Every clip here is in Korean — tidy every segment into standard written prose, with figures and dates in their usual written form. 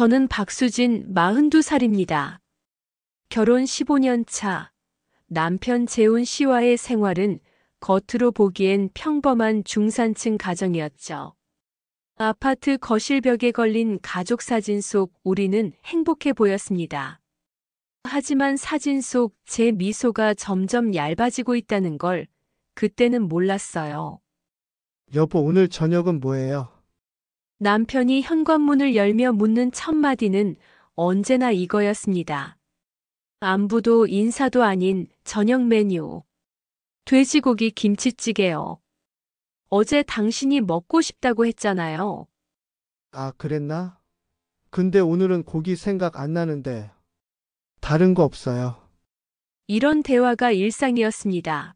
저는 박수진 42살입니다. 결혼 15년 차, 남편 재훈 씨와의 생활은 겉으로 보기엔 평범한 중산층 가정이었죠. 아파트 거실벽에 걸린 가족 사진 속 우리는 행복해 보였습니다. 하지만 사진 속 제 미소가 점점 얇아지고 있다는 걸 그때는 몰랐어요. 여보, 오늘 저녁은 뭐예요? 남편이 현관문을 열며 묻는 첫 마디는 언제나 이거였습니다. 안부도 인사도 아닌 저녁 메뉴. 돼지고기 김치찌개요. 어제 당신이 먹고 싶다고 했잖아요. 아, 그랬나? 근데 오늘은 고기 생각 안 나는데. 다른 거 없어요. 이런 대화가 일상이었습니다.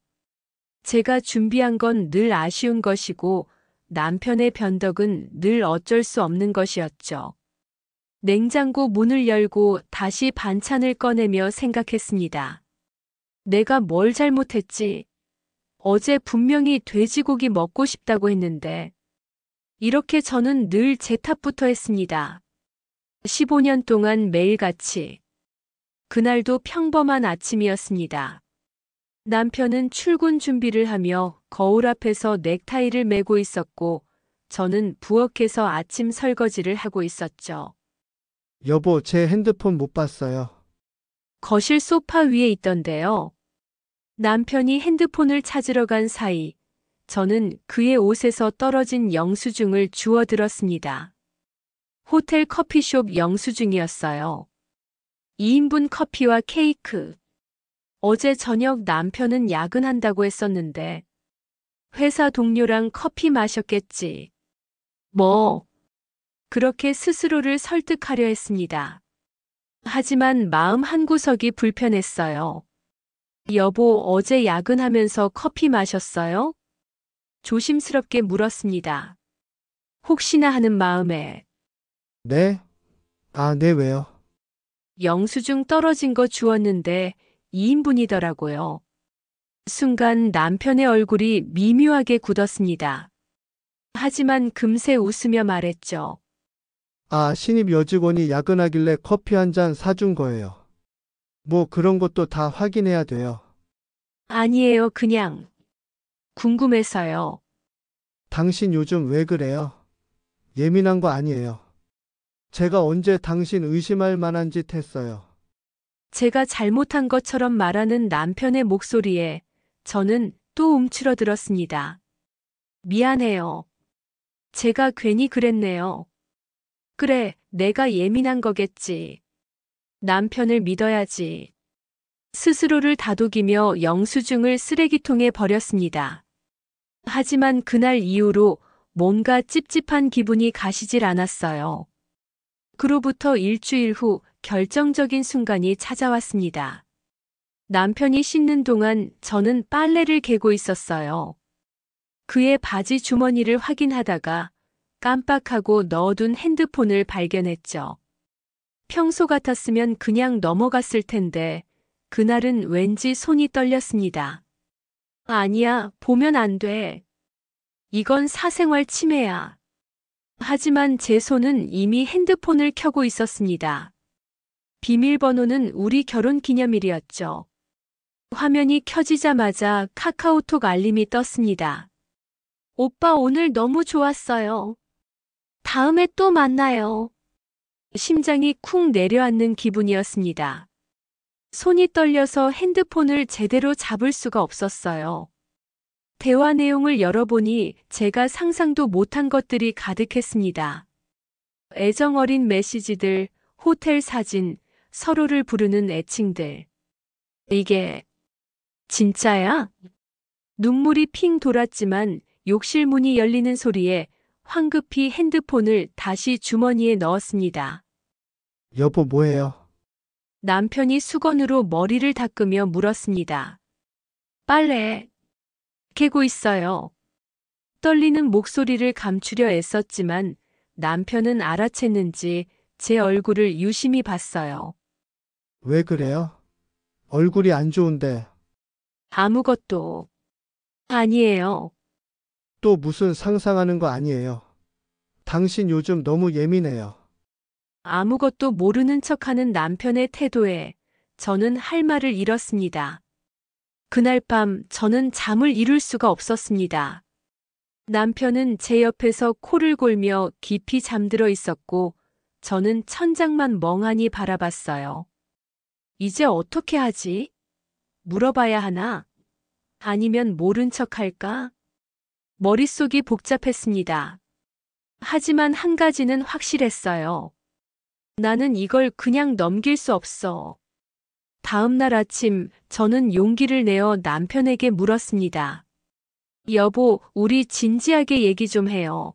제가 준비한 건 늘 아쉬운 것이고 남편의 변덕은 늘 어쩔 수 없는 것이었죠. 냉장고 문을 열고 다시 반찬을 꺼내며 생각했습니다. 내가 뭘 잘못했지? 어제 분명히 돼지고기 먹고 싶다고 했는데. 이렇게 저는 늘 제 탓부터 했습니다. 15년 동안 매일같이. 그날도 평범한 아침이었습니다. 남편은 출근 준비를 하며 거울 앞에서 넥타이를 매고 있었고, 저는 부엌에서 아침 설거지를 하고 있었죠. 여보, 제 핸드폰 못 봤어요. 거실 소파 위에 있던데요. 남편이 핸드폰을 찾으러 간 사이, 저는 그의 옷에서 떨어진 영수증을 주워들었습니다. 호텔 커피숍 영수증이었어요. 2인분 커피와 케이크. 어제 저녁 남편은 야근한다고 했었는데, 회사 동료랑 커피 마셨겠지. 뭐, 그렇게 스스로를 설득하려 했습니다. 하지만 마음 한구석이 불편했어요. 여보, 어제 야근하면서 커피 마셨어요? 조심스럽게 물었습니다. 혹시나 하는 마음에. 네? 아, 네, 왜요? 영수증 떨어진 거 주웠는데 2인분이더라고요. 순간 남편의 얼굴이 미묘하게 굳었습니다. 하지만 금세 웃으며 말했죠. 아, 신입 여직원이 야근하길래 커피 한 잔 사준 거예요. 뭐 그런 것도 다 확인해야 돼요. 아니에요, 그냥 궁금해서요. 당신 요즘 왜 그래요? 예민한 거 아니에요. 제가 언제 당신 의심할 만한 짓 했어요. 제가 잘못한 것처럼 말하는 남편의 목소리에 저는 또 움츠러들었습니다. 미안해요. 제가 괜히 그랬네요. 그래, 내가 예민한 거겠지. 남편을 믿어야지. 스스로를 다독이며 영수증을 쓰레기통에 버렸습니다. 하지만 그날 이후로 뭔가 찝찝한 기분이 가시질 않았어요. 그로부터 일주일 후 결정적인 순간이 찾아왔습니다. 남편이 씻는 동안 저는 빨래를 개고 있었어요. 그의 바지 주머니를 확인하다가 깜빡하고 넣어둔 핸드폰을 발견했죠. 평소 같았으면 그냥 넘어갔을 텐데 그날은 왠지 손이 떨렸습니다. 아니야, 보면 안 돼. 이건 사생활 침해야. 하지만 제 손은 이미 핸드폰을 켜고 있었습니다. 비밀번호는 우리 결혼 기념일이었죠. 화면이 켜지자마자 카카오톡 알림이 떴습니다. 오빠 오늘 너무 좋았어요. 다음에 또 만나요. 심장이 쿵 내려앉는 기분이었습니다. 손이 떨려서 핸드폰을 제대로 잡을 수가 없었어요. 대화 내용을 열어보니 제가 상상도 못한 것들이 가득했습니다. 애정 어린 메시지들, 호텔 사진, 서로를 부르는 애칭들. 이게 진짜야? 눈물이 핑 돌았지만 욕실 문이 열리는 소리에 황급히 핸드폰을 다시 주머니에 넣었습니다. 여보, 뭐해요? 남편이 수건으로 머리를 닦으며 물었습니다. 빨래 개고 있어요. 떨리는 목소리를 감추려 애썼지만 남편은 알아챘는지 제 얼굴을 유심히 봤어요. 왜 그래요? 얼굴이 안 좋은데. 아무것도 아니에요. 또 무슨 상상하는 거 아니에요. 당신 요즘 너무 예민해요. 아무것도 모르는 척하는 남편의 태도에 저는 할 말을 잃었습니다. 그날 밤 저는 잠을 이룰 수가 없었습니다. 남편은 제 옆에서 코를 골며 깊이 잠들어 있었고 저는 천장만 멍하니 바라봤어요. 이제 어떻게 하지? 물어봐야 하나? 아니면 모른 척 할까? 머릿속이 복잡했습니다. 하지만 한 가지는 확실했어요. 나는 이걸 그냥 넘길 수 없어. 다음 날 아침 저는 용기를 내어 남편에게 물었습니다. 여보, 우리 진지하게 얘기 좀 해요.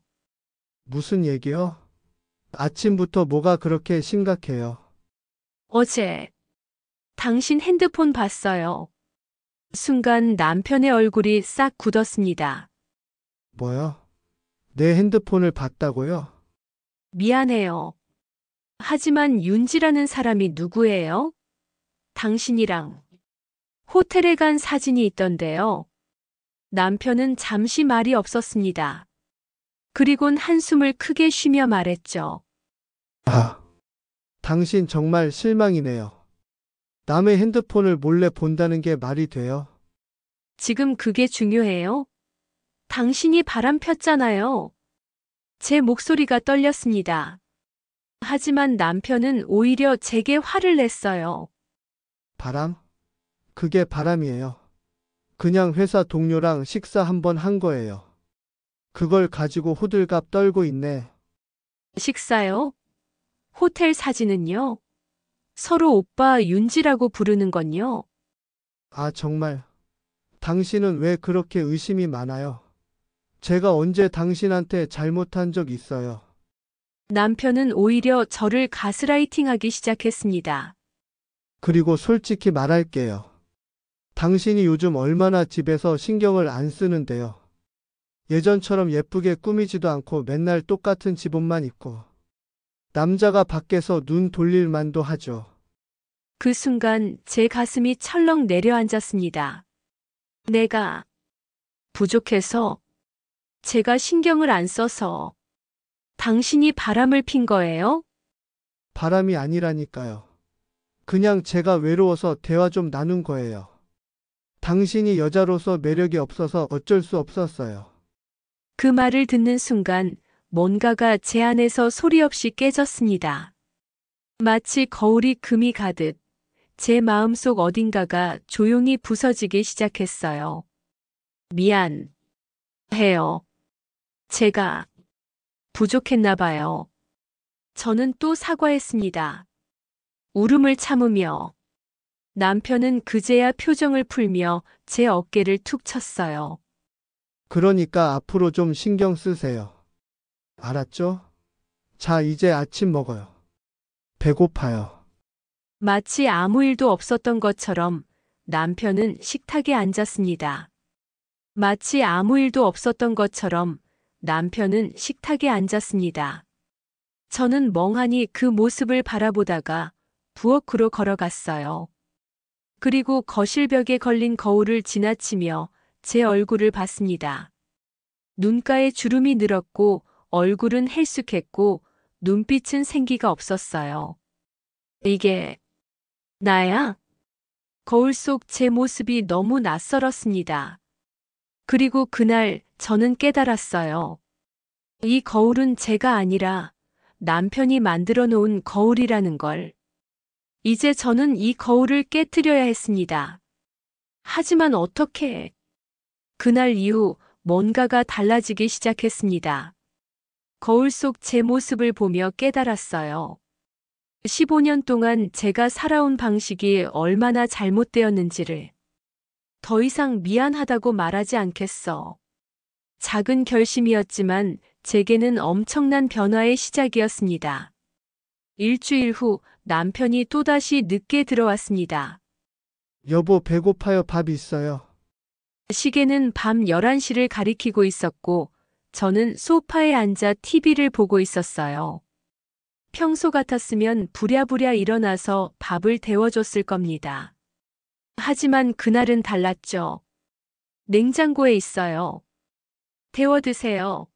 무슨 얘기요? 아침부터 뭐가 그렇게 심각해요? 어제 당신 핸드폰 봤어요. 순간 남편의 얼굴이 싹 굳었습니다. 뭐요? 내 핸드폰을 봤다고요? 미안해요. 하지만 윤지라는 사람이 누구예요? 당신이랑 호텔에 간 사진이 있던데요. 남편은 잠시 말이 없었습니다. 그리곤 한숨을 크게 쉬며 말했죠. 아, 당신 정말 실망이네요. 남의 핸드폰을 몰래 본다는 게 말이 돼요? 지금 그게 중요해요? 당신이 바람 폈잖아요. 제 목소리가 떨렸습니다. 하지만 남편은 오히려 제게 화를 냈어요. 바람? 그게 바람이에요. 그냥 회사 동료랑 식사 한번 한 거예요. 그걸 가지고 호들갑 떨고 있네. 식사요? 호텔 사진은요? 서로 오빠 윤지라고 부르는 건요? 아, 정말. 당신은 왜 그렇게 의심이 많아요? 제가 언제 당신한테 잘못한 적 있어요? 남편은 오히려 저를 가스라이팅하기 시작했습니다. 그리고 솔직히 말할게요. 당신이 요즘 얼마나 집에서 신경을 안 쓰는데요. 예전처럼 예쁘게 꾸미지도 않고 맨날 똑같은 집옷만 입고. 남자가 밖에서 눈 돌릴 만도 하죠. 그 순간 제 가슴이 철렁 내려앉았습니다. 내가 부족해서, 제가 신경을 안 써서 당신이 바람을 핀 거예요? 바람이 아니라니까요. 그냥 제가 외로워서 대화 좀 나눈 거예요. 당신이 여자로서 매력이 없어서 어쩔 수 없었어요. 그 말을 듣는 순간 뭔가가 제 안에서 소리 없이 깨졌습니다. 마치 거울이 금이 가듯 제 마음속 어딘가가 조용히 부서지기 시작했어요. 미안 해요. 제가 부족했나 봐요. 저는 또 사과했습니다. 울음을 참으며. 남편은 그제야 표정을 풀며 제 어깨를 툭 쳤어요. 그러니까 앞으로 좀 신경 쓰세요. 알았죠? 자, 이제 아침 먹어요. 배고파요. 마치 아무 일도 없었던 것처럼 남편은 식탁에 앉았습니다. 마치 아무 일도 없었던 것처럼 남편은 식탁에 앉았습니다. 저는 멍하니 그 모습을 바라보다가 부엌으로 걸어갔어요. 그리고 거실벽에 걸린 거울을 지나치며 제 얼굴을 봤습니다. 눈가에 주름이 늘었고 얼굴은 헬쑥했고 눈빛은 생기가 없었어요. 이게 나야? 거울 속 제 모습이 너무 낯설었습니다. 그리고 그날 저는 깨달았어요. 이 거울은 제가 아니라 남편이 만들어 놓은 거울이라는 걸. 이제 저는 이 거울을 깨뜨려야 했습니다. 하지만 어떻게? 그날 이후 뭔가가 달라지기 시작했습니다. 거울 속 제 모습을 보며 깨달았어요. 15년 동안 제가 살아온 방식이 얼마나 잘못되었는지를. 더 이상 미안하다고 말하지 않겠어. 작은 결심이었지만 제게는 엄청난 변화의 시작이었습니다. 일주일 후 남편이 또다시 늦게 들어왔습니다. 여보, 배고파요. 밥 있어요. 시계는 밤 11시를 가리키고 있었고 저는 소파에 앉아 TV를 보고 있었어요. 평소 같았으면 부랴부랴 일어나서 밥을 데워줬을 겁니다. 하지만 그날은 달랐죠. 냉장고에 있어요. 데워 드세요.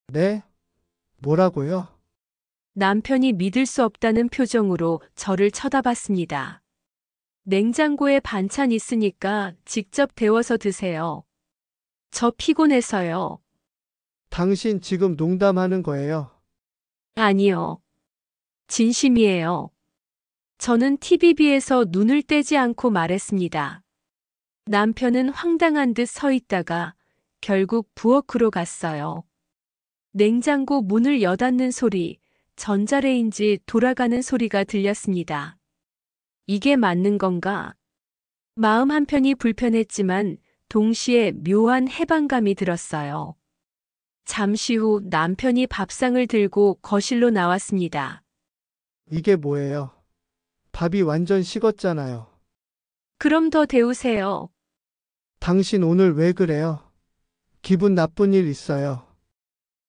네? 뭐라고요? 남편이 믿을 수 없다는 표정으로 저를 쳐다봤습니다. 냉장고에 반찬 있으니까 직접 데워서 드세요. 저 피곤해서요. 당신 지금 농담하는 거예요? 아니요. 진심이에요. 저는 TV비에서 눈을 떼지 않고 말했습니다. 남편은 황당한 듯 서 있다가 결국 부엌으로 갔어요. 냉장고 문을 여닫는 소리, 전자레인지 돌아가는 소리가 들렸습니다. 이게 맞는 건가? 마음 한편이 불편했지만 동시에 묘한 해방감이 들었어요. 잠시 후 남편이 밥상을 들고 거실로 나왔습니다. 이게 뭐예요? 밥이 완전 식었잖아요. 그럼 더 데우세요. 당신 오늘 왜 그래요? 기분 나쁜 일 있어요?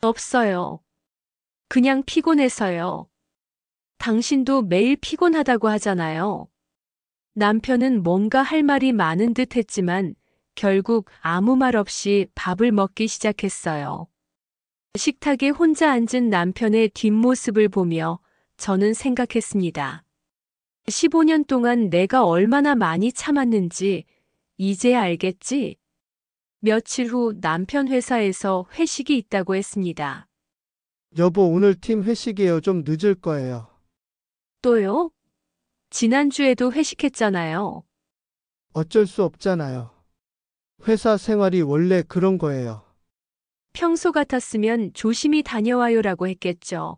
없어요. 그냥 피곤해서요. 당신도 매일 피곤하다고 하잖아요. 남편은 뭔가 할 말이 많은 듯 했지만 결국 아무 말 없이 밥을 먹기 시작했어요. 식탁에 혼자 앉은 남편의 뒷모습을 보며 저는 생각했습니다. 15년 동안 내가 얼마나 많이 참았는지 이제야 알겠지? 며칠 후 남편 회사에서 회식이 있다고 했습니다. 여보, 오늘 팀 회식이에요. 좀 늦을 거예요. 또요? 지난주에도 회식했잖아요. 어쩔 수 없잖아요. 회사 생활이 원래 그런 거예요. 평소 같았으면 조심히 다녀와요라고 했겠죠.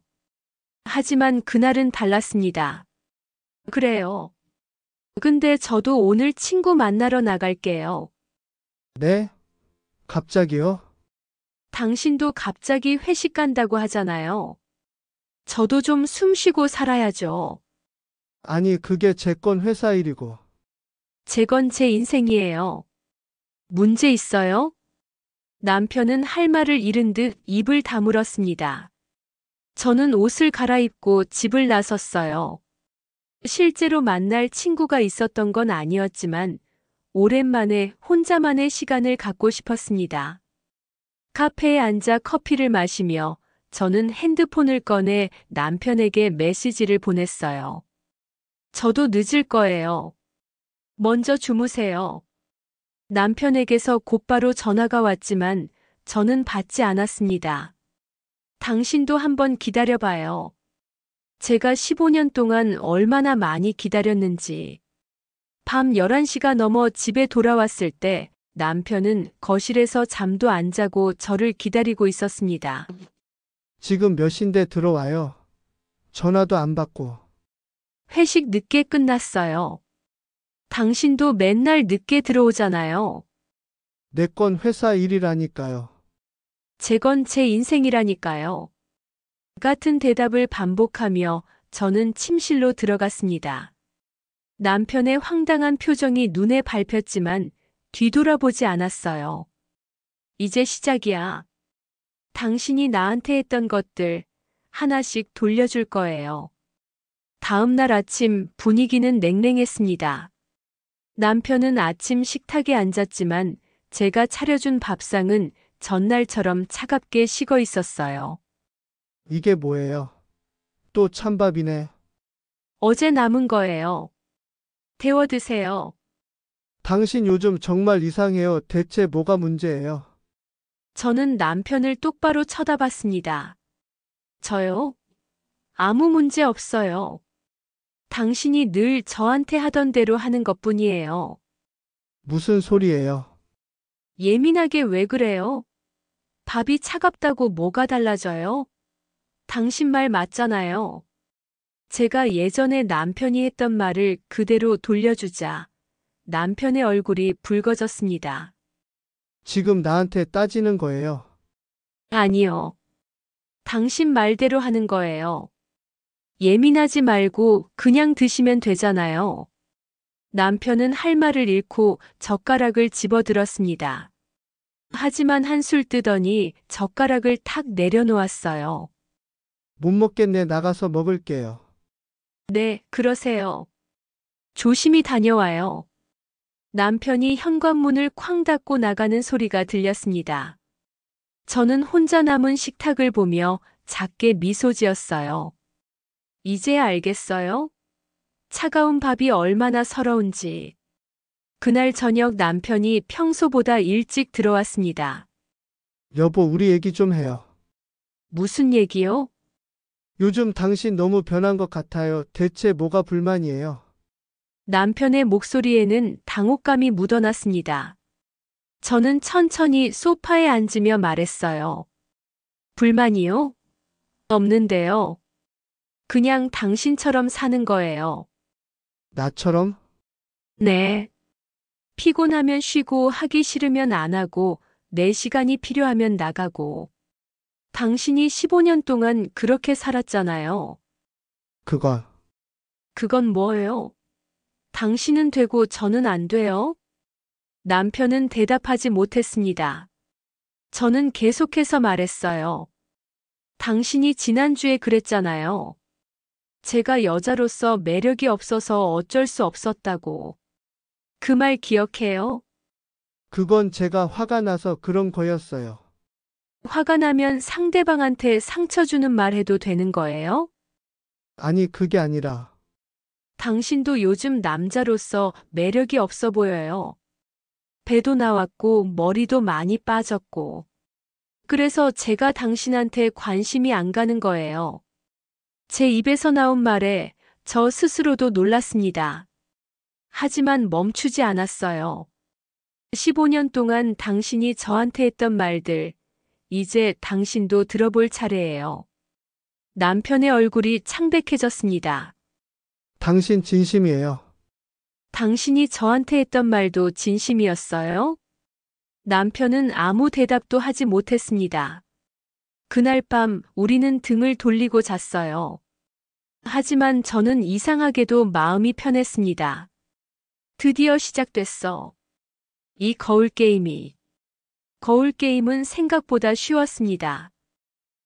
하지만 그날은 달랐습니다. 그래요. 근데 저도 오늘 친구 만나러 나갈게요. 네? 갑자기요? 당신도 갑자기 회식 간다고 하잖아요. 저도 좀 숨 쉬고 살아야죠. 아니, 그게 제 건 회사 일이고. 제 건 제 인생이에요. 문제 있어요? 남편은 할 말을 잃은 듯 입을 다물었습니다. 저는 옷을 갈아입고 집을 나섰어요. 실제로 만날 친구가 있었던 건 아니었지만 오랜만에 혼자만의 시간을 갖고 싶었습니다. 카페에 앉아 커피를 마시며 저는 핸드폰을 꺼내 남편에게 메시지를 보냈어요. 저도 늦을 거예요. 먼저 주무세요. 남편에게서 곧바로 전화가 왔지만 저는 받지 않았습니다. 당신도 한번 기다려봐요. 제가 15년 동안 얼마나 많이 기다렸는지. 밤 11시가 넘어 집에 돌아왔을 때 남편은 거실에서 잠도 안 자고 저를 기다리고 있었습니다. 지금 몇 시인데 들어와요. 전화도 안 받고. 회식 늦게 끝났어요. 당신도 맨날 늦게 들어오잖아요. 내 건 회사 일이라니까요. 제 건 제 인생이라니까요. 같은 대답을 반복하며 저는 침실로 들어갔습니다. 남편의 황당한 표정이 눈에 밟혔지만 뒤돌아보지 않았어요. 이제 시작이야. 당신이 나한테 했던 것들 하나씩 돌려줄 거예요. 다음 날 아침 분위기는 냉랭했습니다. 남편은 아침 식탁에 앉았지만 제가 차려준 밥상은 전날처럼 차갑게 식어 있었어요. 이게 뭐예요? 또 찬밥이네. 어제 남은 거예요. 데워 드세요. 당신 요즘 정말 이상해요. 대체 뭐가 문제예요? 저는 남편을 똑바로 쳐다봤습니다. 저요? 아무 문제 없어요. 당신이 늘 저한테 하던 대로 하는 것뿐이에요. 무슨 소리예요? 예민하게 왜 그래요? 밥이 차갑다고 뭐가 달라져요? 당신 말 맞잖아요. 제가 예전에 남편이 했던 말을 그대로 돌려주자 남편의 얼굴이 붉어졌습니다. 지금 나한테 따지는 거예요. 아니요. 당신 말대로 하는 거예요. 예민하지 말고 그냥 드시면 되잖아요. 남편은 할 말을 잃고 젓가락을 집어들었습니다. 하지만 한술 뜨더니 젓가락을 탁 내려놓았어요. 못 먹겠네. 나가서 먹을게요. 네, 그러세요. 조심히 다녀와요. 남편이 현관문을 쾅 닫고 나가는 소리가 들렸습니다. 저는 혼자 남은 식탁을 보며 작게 미소 지었어요. 이제야 알겠어요? 차가운 밥이 얼마나 서러운지. 그날 저녁 남편이 평소보다 일찍 들어왔습니다. 여보, 우리 얘기 좀 해요. 무슨 얘기요? 요즘 당신 너무 변한 것 같아요. 대체 뭐가 불만이에요? 남편의 목소리에는 당혹감이 묻어났습니다. 저는 천천히 소파에 앉으며 말했어요. 불만이요? 없는데요. 그냥 당신처럼 사는 거예요. 나처럼? 네. 피곤하면 쉬고 하기 싫으면 안 하고 내 시간이 필요하면 나가고. 당신이 15년 동안 그렇게 살았잖아요. 그건 뭐예요? 당신은 되고 저는 안 돼요? 남편은 대답하지 못했습니다. 저는 계속해서 말했어요. 당신이 지난주에 그랬잖아요. 제가 여자로서 매력이 없어서 어쩔 수 없었다고. 그 말 기억해요? 그건 제가 화가 나서 그런 거였어요. 화가 나면 상대방한테 상처 주는 말 해도 되는 거예요? 아니, 그게 아니라. 당신도 요즘 남자로서 매력이 없어 보여요. 배도 나왔고 머리도 많이 빠졌고. 그래서 제가 당신한테 관심이 안 가는 거예요. 제 입에서 나온 말에 저 스스로도 놀랐습니다. 하지만 멈추지 않았어요. 15년 동안 당신이 저한테 했던 말들, 이제 당신도 들어볼 차례예요. 남편의 얼굴이 창백해졌습니다. 당신 진심이에요. 당신이 저한테 했던 말도 진심이었어요? 남편은 아무 대답도 하지 못했습니다. 그날 밤 우리는 등을 돌리고 잤어요. 하지만 저는 이상하게도 마음이 편했습니다. 드디어 시작됐어. 이 거울 게임이. 거울 게임은 생각보다 쉬웠습니다.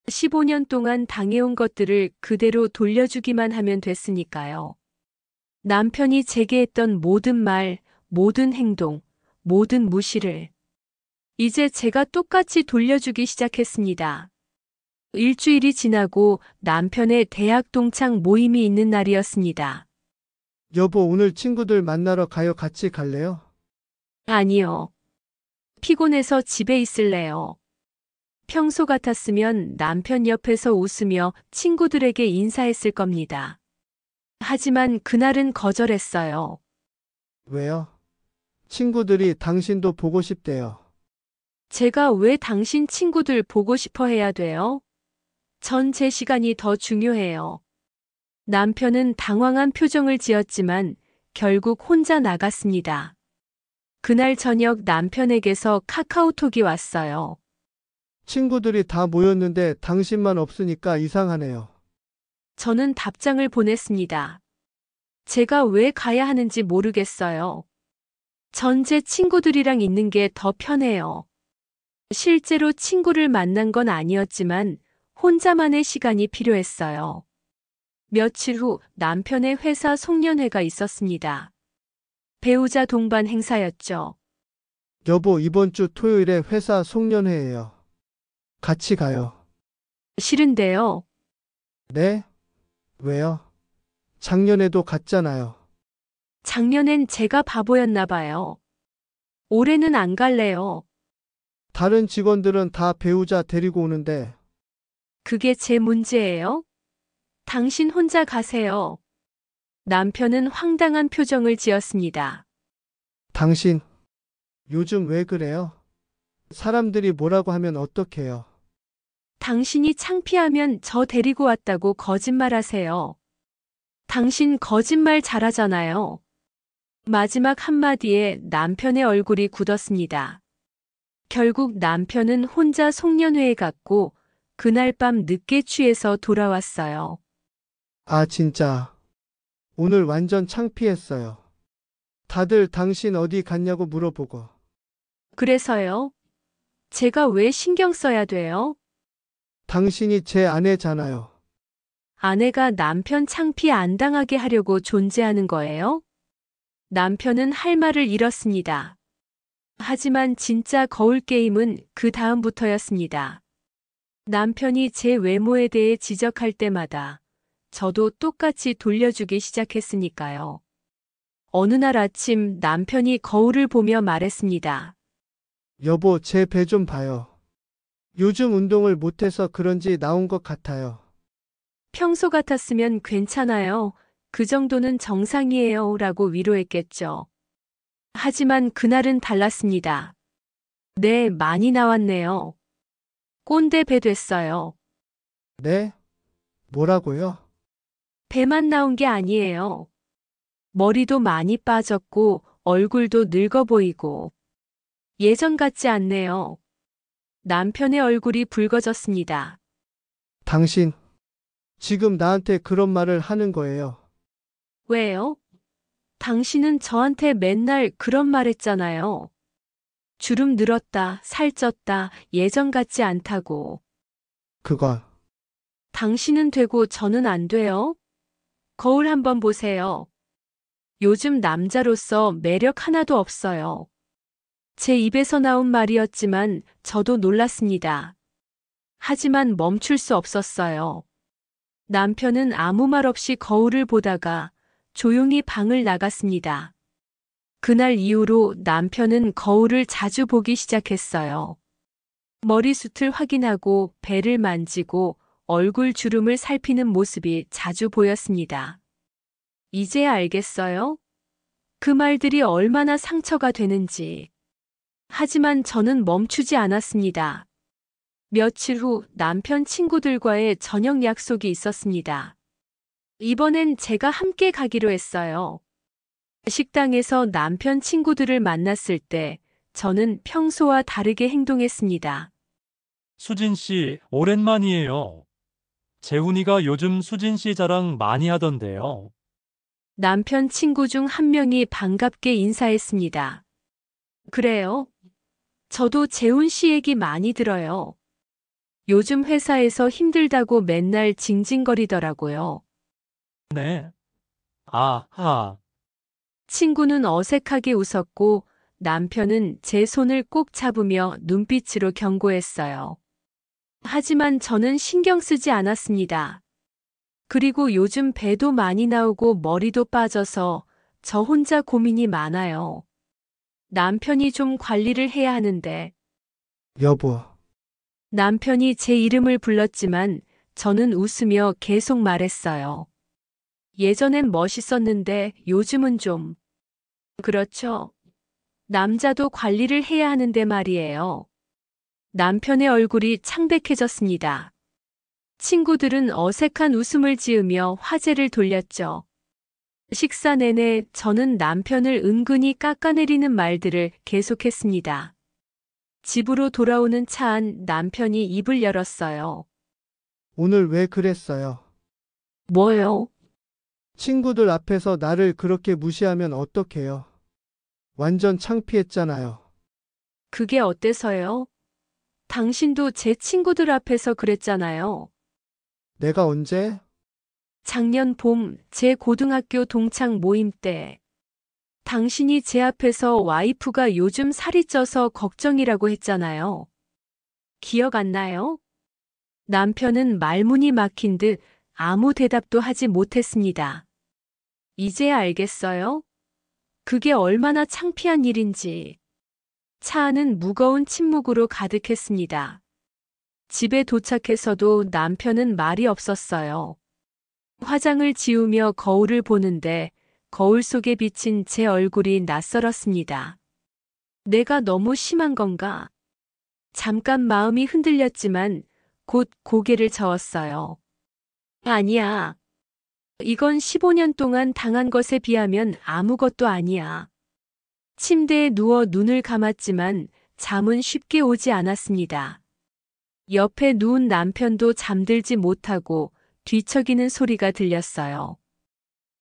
15년 동안 당해온 것들을 그대로 돌려주기만 하면 됐으니까요. 남편이 제게 했던 모든 말, 모든 행동, 모든 무시를 이제 제가 똑같이 돌려주기 시작했습니다. 일주일이 지나고 남편의 대학 동창 모임이 있는 날이었습니다. 여보, 오늘 친구들 만나러 가요. 같이 갈래요? 아니요. 피곤해서 집에 있을래요. 평소 같았으면 남편 옆에서 웃으며 친구들에게 인사했을 겁니다. 하지만 그날은 거절했어요. 왜요? 친구들이 당신도 보고 싶대요. 제가 왜 당신 친구들 보고 싶어 해야 돼요? 전 제 시간이 더 중요해요. 남편은 당황한 표정을 지었지만 결국 혼자 나갔습니다. 그날 저녁 남편에게서 카카오톡이 왔어요. 친구들이 다 모였는데 당신만 없으니까 이상하네요. 저는 답장을 보냈습니다. 제가 왜 가야 하는지 모르겠어요. 전 제 친구들이랑 있는 게 더 편해요. 실제로 친구를 만난 건 아니었지만 혼자만의 시간이 필요했어요. 며칠 후 남편의 회사 송년회가 있었습니다. 배우자 동반 행사였죠. 여보, 이번 주 토요일에 회사 송년회예요. 같이 가요. 싫은데요. 네? 왜요? 작년에도 갔잖아요. 작년엔 제가 바보였나 봐요. 올해는 안 갈래요. 다른 직원들은 다 배우자 데리고 오는데 그게 제 문제예요? 당신 혼자 가세요. 남편은 황당한 표정을 지었습니다. 당신 요즘 왜 그래요? 사람들이 뭐라고 하면 어떡해요? 당신이 창피하면 저 데리고 왔다고 거짓말하세요. 당신 거짓말 잘하잖아요. 마지막 한마디에 남편의 얼굴이 굳었습니다. 결국 남편은 혼자 송년회에 갔고 그날 밤 늦게 취해서 돌아왔어요. 아, 진짜. 오늘 완전 창피했어요. 다들 당신 어디 갔냐고 물어보고. 그래서요? 제가 왜 신경 써야 돼요? 당신이 제 아내잖아요. 아내가 남편 창피 안 당하게 하려고 존재하는 거예요? 남편은 할 말을 잃었습니다. 하지만 진짜 거울 게임은 그 다음부터였습니다. 남편이 제 외모에 대해 지적할 때마다 저도 똑같이 돌려주기 시작했으니까요. 어느 날 아침 남편이 거울을 보며 말했습니다. 여보, 제 배 좀 봐요. 요즘 운동을 못해서 그런지 나온 것 같아요. 평소 같았으면 괜찮아요. 그 정도는 정상이에요. 라고 위로했겠죠. 하지만 그날은 달랐습니다. 네, 많이 나왔네요. 꼰대 배 됐어요. 네? 뭐라고요? 배만 나온 게 아니에요. 머리도 많이 빠졌고 얼굴도 늙어 보이고 예전 같지 않네요. 남편의 얼굴이 붉어졌습니다. 당신, 지금 나한테 그런 말을 하는 거예요. 왜요? 당신은 저한테 맨날 그런 말 했잖아요. 주름 늘었다, 살쪘다, 예전 같지 않다고. 그건, 당신은 되고 저는 안 돼요? 거울 한번 보세요. 요즘 남자로서 매력 하나도 없어요. 제 입에서 나온 말이었지만 저도 놀랐습니다. 하지만 멈출 수 없었어요. 남편은 아무 말 없이 거울을 보다가 조용히 방을 나갔습니다. 그날 이후로 남편은 거울을 자주 보기 시작했어요. 머리숱을 확인하고 배를 만지고 얼굴 주름을 살피는 모습이 자주 보였습니다. 이제야 알겠어요? 그 말들이 얼마나 상처가 되는지. 하지만 저는 멈추지 않았습니다. 며칠 후 남편 친구들과의 저녁 약속이 있었습니다. 이번엔 제가 함께 가기로 했어요. 식당에서 남편 친구들을 만났을 때 저는 평소와 다르게 행동했습니다. 수진 씨, 오랜만이에요. 재훈이가 요즘 수진 씨 자랑 많이 하던데요. 남편 친구 중 한 명이 반갑게 인사했습니다. 그래요? 저도 재훈 씨 얘기 많이 들어요. 요즘 회사에서 힘들다고 맨날 징징거리더라고요. 네. 아하. 친구는 어색하게 웃었고 남편은 제 손을 꼭 잡으며 눈빛으로 경고했어요. 하지만 저는 신경 쓰지 않았습니다. 그리고 요즘 배도 많이 나오고 머리도 빠져서 저 혼자 고민이 많아요. 남편이 좀 관리를 해야 하는데 여보, 남편이 제 이름을 불렀지만 저는 웃으며 계속 말했어요. 예전엔 멋있었는데 요즘은 좀. 그렇죠. 남자도 관리를 해야 하는데 말이에요. 남편의 얼굴이 창백해졌습니다. 친구들은 어색한 웃음을 지으며 화제를 돌렸죠. 식사 내내 저는 남편을 은근히 깎아내리는 말들을 계속했습니다. 집으로 돌아오는 차 안 남편이 입을 열었어요. 오늘 왜 그랬어요? 뭐요? 친구들 앞에서 나를 그렇게 무시하면 어떡해요? 완전 창피했잖아요. 그게 어때서요? 당신도 제 친구들 앞에서 그랬잖아요. 내가 언제? 작년 봄 제 고등학교 동창 모임 때 당신이 제 앞에서 와이프가 요즘 살이 쪄서 걱정이라고 했잖아요. 기억 안 나요? 남편은 말문이 막힌 듯 아무 대답도 하지 못했습니다. 이제야 알겠어요? 그게 얼마나 창피한 일인지. 차 안은 무거운 침묵으로 가득했습니다. 집에 도착해서도 남편은 말이 없었어요. 화장을 지우며 거울을 보는데 거울 속에 비친 제 얼굴이 낯설었습니다. 내가 너무 심한 건가? 잠깐 마음이 흔들렸지만 곧 고개를 저었어요. 아니야. 이건 15년 동안 당한 것에 비하면 아무것도 아니야. 침대에 누워 눈을 감았지만 잠은 쉽게 오지 않았습니다. 옆에 누운 남편도 잠들지 못하고 뒤척이는 소리가 들렸어요.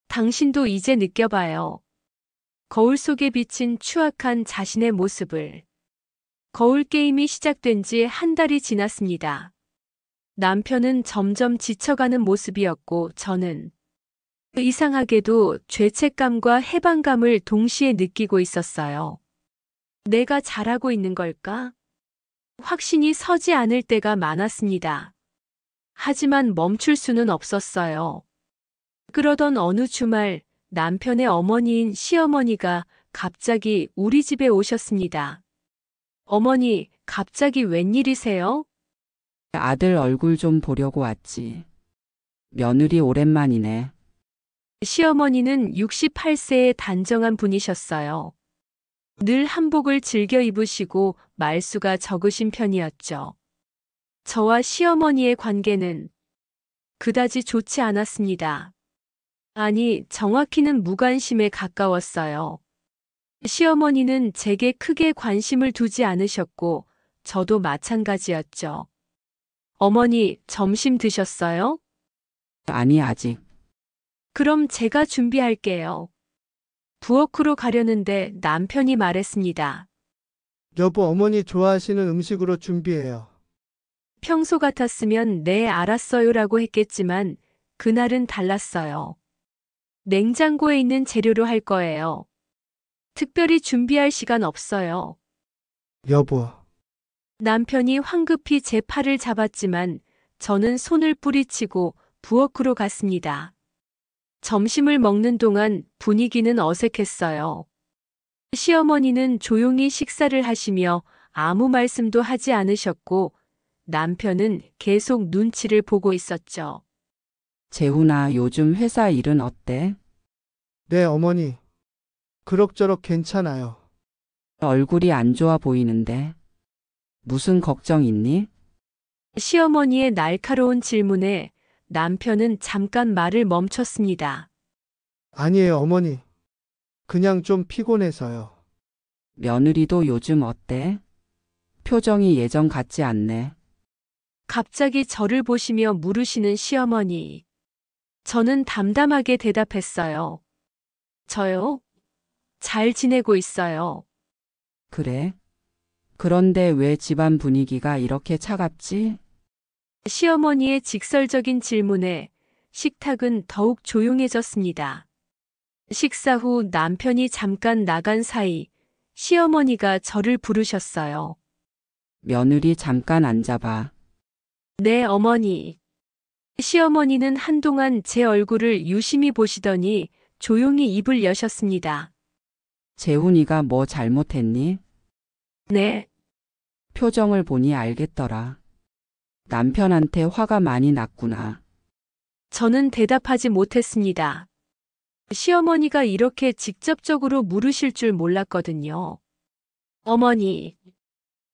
당신도 이제 느껴봐요. 거울 속에 비친 추악한 자신의 모습을. 거울 게임이 시작된 지 한 달이 지났습니다. 남편은 점점 지쳐가는 모습이었고 저는 이상하게도 죄책감과 해방감을 동시에 느끼고 있었어요. 내가 잘하고 있는 걸까? 확신이 서지 않을 때가 많았습니다. 하지만 멈출 수는 없었어요. 그러던 어느 주말 남편의 어머니인 시어머니가 갑자기 우리 집에 오셨습니다. 어머니, 갑자기 웬일이세요? 아들 얼굴 좀 보려고 왔지. 며느리 오랜만이네. 시어머니는 68세의 단정한 분이셨어요. 늘 한복을 즐겨 입으시고 말수가 적으신 편이었죠. 저와 시어머니의 관계는 그다지 좋지 않았습니다. 아니, 정확히는 무관심에 가까웠어요. 시어머니는 제게 크게 관심을 두지 않으셨고, 저도 마찬가지였죠. 어머니, 점심 드셨어요? 아니, 아직. 그럼 제가 준비할게요. 부엌으로 가려는데 남편이 말했습니다. 여보, 어머니 좋아하시는 음식으로 준비해요. 평소 같았으면 네, 알았어요라고 했겠지만 그날은 달랐어요. 냉장고에 있는 재료로 할 거예요. 특별히 준비할 시간 없어요. 여보, 남편이 황급히 제 팔을 잡았지만 저는 손을 뿌리치고 부엌으로 갔습니다. 점심을 먹는 동안 분위기는 어색했어요. 시어머니는 조용히 식사를 하시며 아무 말씀도 하지 않으셨고 남편은 계속 눈치를 보고 있었죠. 재훈아, 요즘 회사 일은 어때? 네, 어머니. 그럭저럭 괜찮아요. 얼굴이 안 좋아 보이는데. 무슨 걱정 있니? 시어머니의 날카로운 질문에 남편은 잠깐 말을 멈췄습니다. 아니에요, 어머니. 그냥 좀 피곤해서요. 며느리도 요즘 어때? 표정이 예전 같지 않네. 갑자기 저를 보시며 물으시는 시어머니. 저는 담담하게 대답했어요. 저요? 잘 지내고 있어요. 그래? 그런데 왜 집안 분위기가 이렇게 차갑지? 시어머니의 직설적인 질문에 식탁은 더욱 조용해졌습니다. 식사 후 남편이 잠깐 나간 사이 시어머니가 저를 부르셨어요. 며느리 잠깐 앉아봐. 네, 어머니. 시어머니는 한동안 제 얼굴을 유심히 보시더니 조용히 입을 여셨습니다. 재훈이가 뭐 잘못했니? 네, 표정을 보니 알겠더라. 남편한테 화가 많이 났구나. 저는 대답하지 못했습니다. 시어머니가 이렇게 직접적으로 물으실 줄 몰랐거든요. 어머니,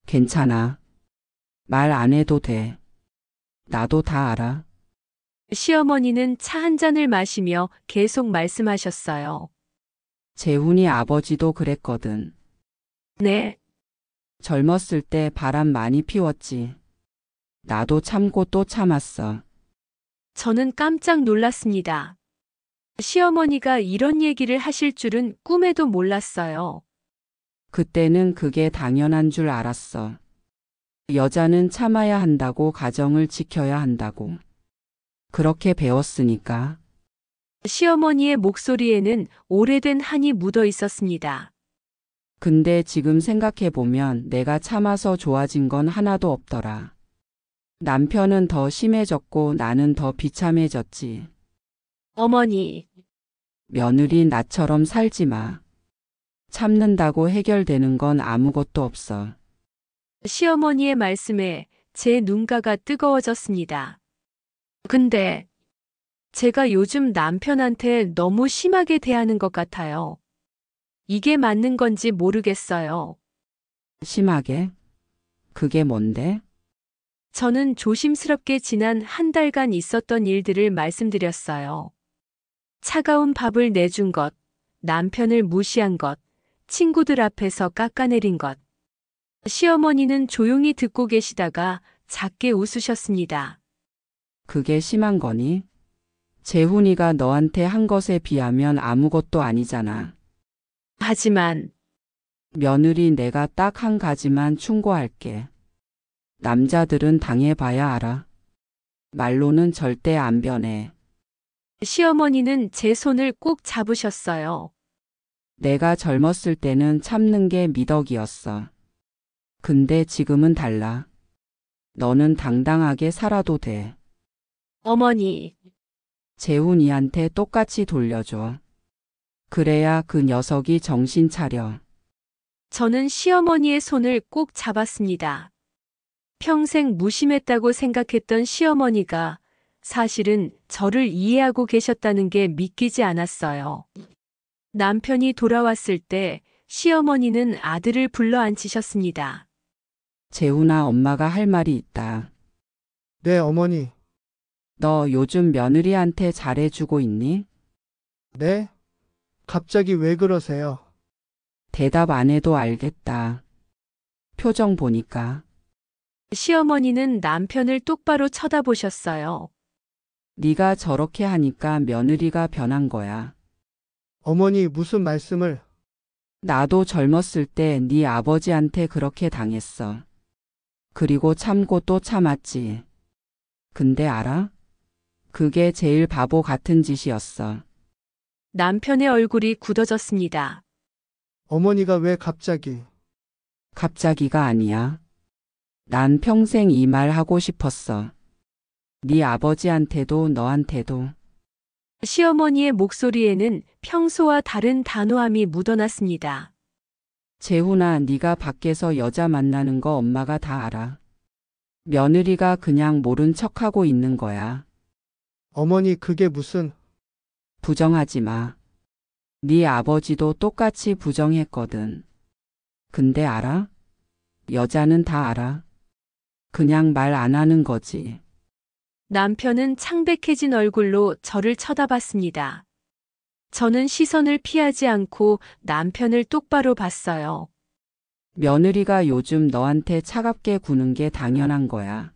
괜찮아. 말 안 해도 돼. 나도 다 알아. 시어머니는 차 한 잔을 마시며 계속 말씀하셨어요. 재훈이 아버지도 그랬거든. 네, 젊었을 때 바람 많이 피웠지. 나도 참고 또 참았어. 저는 깜짝 놀랐습니다. 시어머니가 이런 얘기를 하실 줄은 꿈에도 몰랐어요. 그때는 그게 당연한 줄 알았어. 여자는 참아야 한다고, 가정을 지켜야 한다고. 그렇게 배웠으니까. 시어머니의 목소리에는 오래된 한이 묻어 있었습니다. 근데 지금 생각해보면 내가 참아서 좋아진 건 하나도 없더라. 남편은 더 심해졌고 나는 더 비참해졌지. 어머니, 며느리 나처럼 살지 마. 참는다고 해결되는 건 아무것도 없어. 시어머니의 말씀에 제 눈가가 뜨거워졌습니다. 근데 제가 요즘 남편한테 너무 심하게 대하는 것 같아요. 이게 맞는 건지 모르겠어요. 심하게? 그게 뭔데? 저는 조심스럽게 지난 한 달간 있었던 일들을 말씀드렸어요. 차가운 밥을 내준 것, 남편을 무시한 것, 친구들 앞에서 깎아내린 것. 시어머니는 조용히 듣고 계시다가 작게 웃으셨습니다. 그게 심한 거니? 재훈이가 너한테 한 것에 비하면 아무것도 아니잖아. 하지만 며느리, 내가 딱 한 가지만 충고할게. 남자들은 당해봐야 알아. 말로는 절대 안 변해. 시어머니는 제 손을 꼭 잡으셨어요. 내가 젊었을 때는 참는 게 미덕이었어. 근데 지금은 달라. 너는 당당하게 살아도 돼. 어머니, 재훈이한테 똑같이 돌려줘. 그래야 그 녀석이 정신 차려. 저는 시어머니의 손을 꼭 잡았습니다. 평생 무심했다고 생각했던 시어머니가 사실은 저를 이해하고 계셨다는 게 믿기지 않았어요. 남편이 돌아왔을 때 시어머니는 아들을 불러 앉히셨습니다. 재훈아, 엄마가 할 말이 있다. 네, 어머니. 너 요즘 며느리한테 잘해주고 있니? 네? 갑자기 왜 그러세요? 대답 안 해도 알겠다. 표정 보니까. 시어머니는 남편을 똑바로 쳐다보셨어요. 네가 저렇게 하니까 며느리가 변한 거야. 어머니 무슨 말씀을? 나도 젊었을 때 네 아버지한테 그렇게 당했어. 그리고 참고 또 참았지. 근데 알아? 그게 제일 바보 같은 짓이었어. 남편의 얼굴이 굳어졌습니다. 어머니가 왜 갑자기? 갑자기가 아니야. 난 평생 이 말 하고 싶었어. 네 아버지한테도 너한테도. 시어머니의 목소리에는 평소와 다른 단호함이 묻어났습니다. 재훈아, 네가 밖에서 여자 만나는 거 엄마가 다 알아. 며느리가 그냥 모른 척하고 있는 거야. 어머니 그게 무슨? 부정하지 마. 네 아버지도 똑같이 부정했거든. 근데 알아? 여자는 다 알아. 그냥 말 안 하는 거지. 남편은 창백해진 얼굴로 저를 쳐다봤습니다. 저는 시선을 피하지 않고 남편을 똑바로 봤어요. 며느리가 요즘 너한테 차갑게 구는 게 당연한 거야.